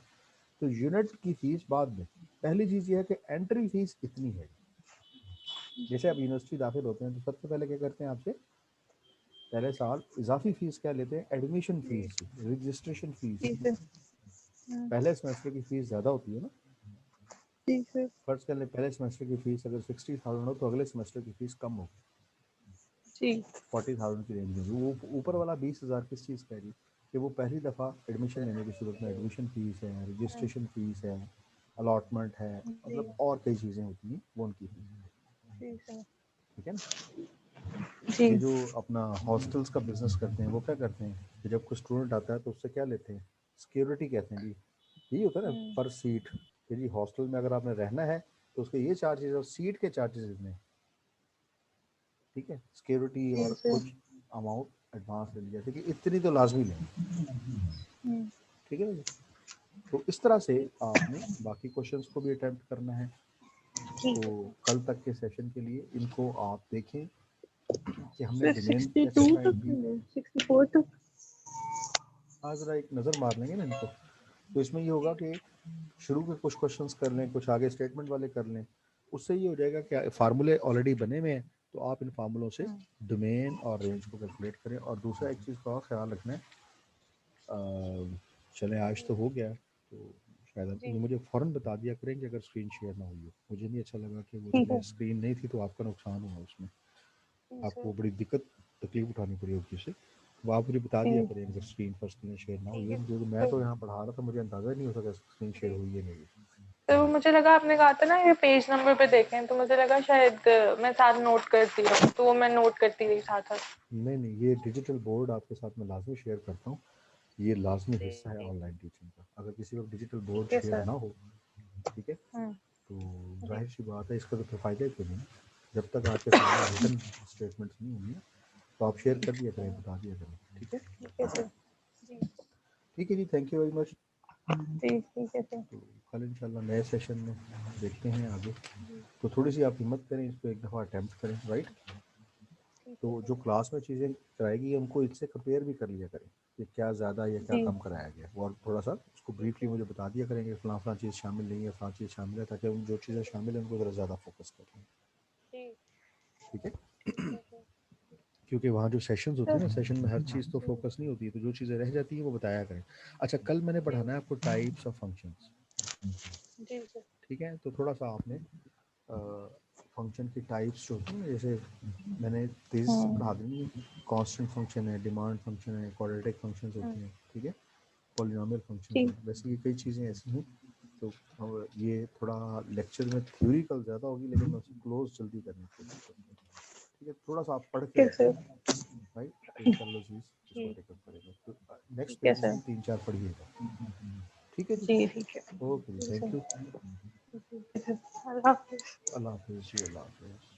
तो यूनिट की फीस बाद में, पहली चीज़ ये है कि एंट्री फीस इतनी है। जैसे आप यूनिवर्सिटी दाखिल होते हैं तो सबसे पहले क्या करते हैं, आपसे पहले साल इजाफी फीस क्या लेते हैं, एडमिशन फीस, रजिस्ट्रेशन फीस। पहले सेमेस्टर की फीस ज़्यादा होती है ना, फर्स्ट कर ले, पहले सेमेस्टर की फीस अगर 60,000 हो तो अगले सेमेस्टर की फीस कम होगी, 40,000 की रेंज में। वो ऊपर वाला 20,000 किस चीज़ का है जी, कि वो पहली दफ़ा एडमिशन लेने की सूरत में एडमिशन फीस है, रजिस्ट्रेशन फीस है, अलॉटमेंट है, मतलब और कई चीज़ें होती हैं, वो उनकी फीस है, ठीक है ना। ये जो अपना हॉस्टल्स का बिजनेस करते हैं वो क्या करते हैं कि जब कोई स्टूडेंट आता है तो उससे क्या लेते हैं, सिक्योरिटी कहते हैं जी, यही होता है ना पर सीट, कि जी हॉस्टल में अगर आपने रहना है तो उसके ये चार्जेस और सीट के चार्जेस इतने, ठीक है, सिक्योरिटी और कुछ अमाउंट एडवांस ले लिया, ठीक है, इतनी तो लाजमी लें, ठीक है ना। तो इस तरह से आपने बाकी क्वेश्चंस को भी अटेम्प्ट करना है। तो कल तक के सेशन के लिए इनको आप देखें कि हमने डोमेन कैसे फाइंड की, 64 तक। आज जरा एक नज़र मार लेंगे ना इनको, तो इसमें ये होगा कि शुरू के कुछ क्वेश्चंस कर लें, कुछ आगे स्टेटमेंट वाले कर लें, उससे ये हो जाएगा कि फार्मूले ऑलरेडी बने हुए हैं, तो आप इन फार्मूलों से डोमेन और रेंज को कैलकुलेट करें। और दूसरा एक चीज़ का और ख्याल रखना है, चले आज तो हो गया, तो शायद ये मुझे फ़ौरन बता दिया करें कि अगर स्क्रीन शेयर ना हुई हो। मुझे नहीं अच्छा लगा कि वो चले स्क्रीन नहीं थी तो आपका नुकसान हुआ, उसमें आपको बड़ी दिक्कत तकलीफ उठानी पड़ी होगी उससे। वो आप मुझे बता दिया करें अगर स्क्रीन पर स्क्रीन शेयर ना हुई है, क्योंकि मैं तो यहाँ पढ़ा रहा था, मुझे अंदाज़ा नहीं हो सका स्क्रीन शेयर हुई है नहीं। तो मुझे लगा आपने कहा था ना ये पेज नंबर पे देखें, तो मुझे लगा शायद मैं साथ नोट करती हूँ, तो वो मैं नोट करती रही साथ। नहीं, ये डिजिटल बोर्ड आपके साथ मैं लाजमी शेयर करता हूँ, ये लाजमी हिस्सा है ऑनलाइन टीचिंग का। अगर किसी को डिजिटल बोर्ड शेयर ना हो, ठीक है, तो जाहिर सी बात है इसका तो फ़ायदा ही कोई नहीं। जब तक आपके सामने रिटन स्टेटमेंट्स नहीं होंगी तो आप शेयर कर दिया करें, बता दिया करें, ठीक है। ठीक है जी, थैंक यू वेरी मच। ठीक है। तो कल इंशाल्लाह नए सेशन में देखते हैं आगे। तो थोड़ी सी आप हिम्मत करें, इसको एक दफ़ा अटैम्प्ट करें, राइट। तो जो क्लास में चीज़ें कराएगी उनको इससे कंपेयर भी कर लिया करें कि क्या ज़्यादा या क्या कम कराया गया, और थोड़ा सा उसको ब्रीफली मुझे बता दिया करेंगे फलां चीज़ शामिल नहीं है, फलां चीज़ शामिल है, ताकि उन जो चीज़ें शामिल हैं उनको ज़रा ज़्यादा फोकस करें, ठीक है। क्योंकि वहाँ जो सेशंस होते हैं ना, सेशन में हर चीज़ तो फोकस नहीं होती है, तो जो चीज़ें रह जाती हैं वो बताया करें। अच्छा, कल मैंने पढ़ाना है आपको टाइप्स ऑफ फंक्शंस, ठीक है। तो थोड़ा सा आपने फंक्शन की टाइप्स जो होती हैं, जैसे मैंने तेज़ी से पढ़ा दी, कांस्टेंट फंक्शन है, डिमांड फंक्शन है, क्वाड्रेटिक फंक्शंस होते हैं, ठीक है, पॉलिनोमियल फंक्शंस हैं। वैसे ये कई चीज़ें ऐसी हैं, तो ये थोड़ा लेक्चर में थ्योरिकल ज़्यादा होगी, लेकिन मैं उसको क्लोज जल्दी करने की कोशिश करूँगा, ठीक है। थोड़ा सा आप पढ़ के रखें, राइट, तो इंशाल्लाह चीज़ इसको टेकअप करेगा। तो नेक्स्ट पेज में 3-4 पढ़िएगा, ठीक है जी। ओके जी, थैंक यू। अल्लाह हाफिज़। अल्लाह हाफिज़ जी, अल्लाह हाफिज़।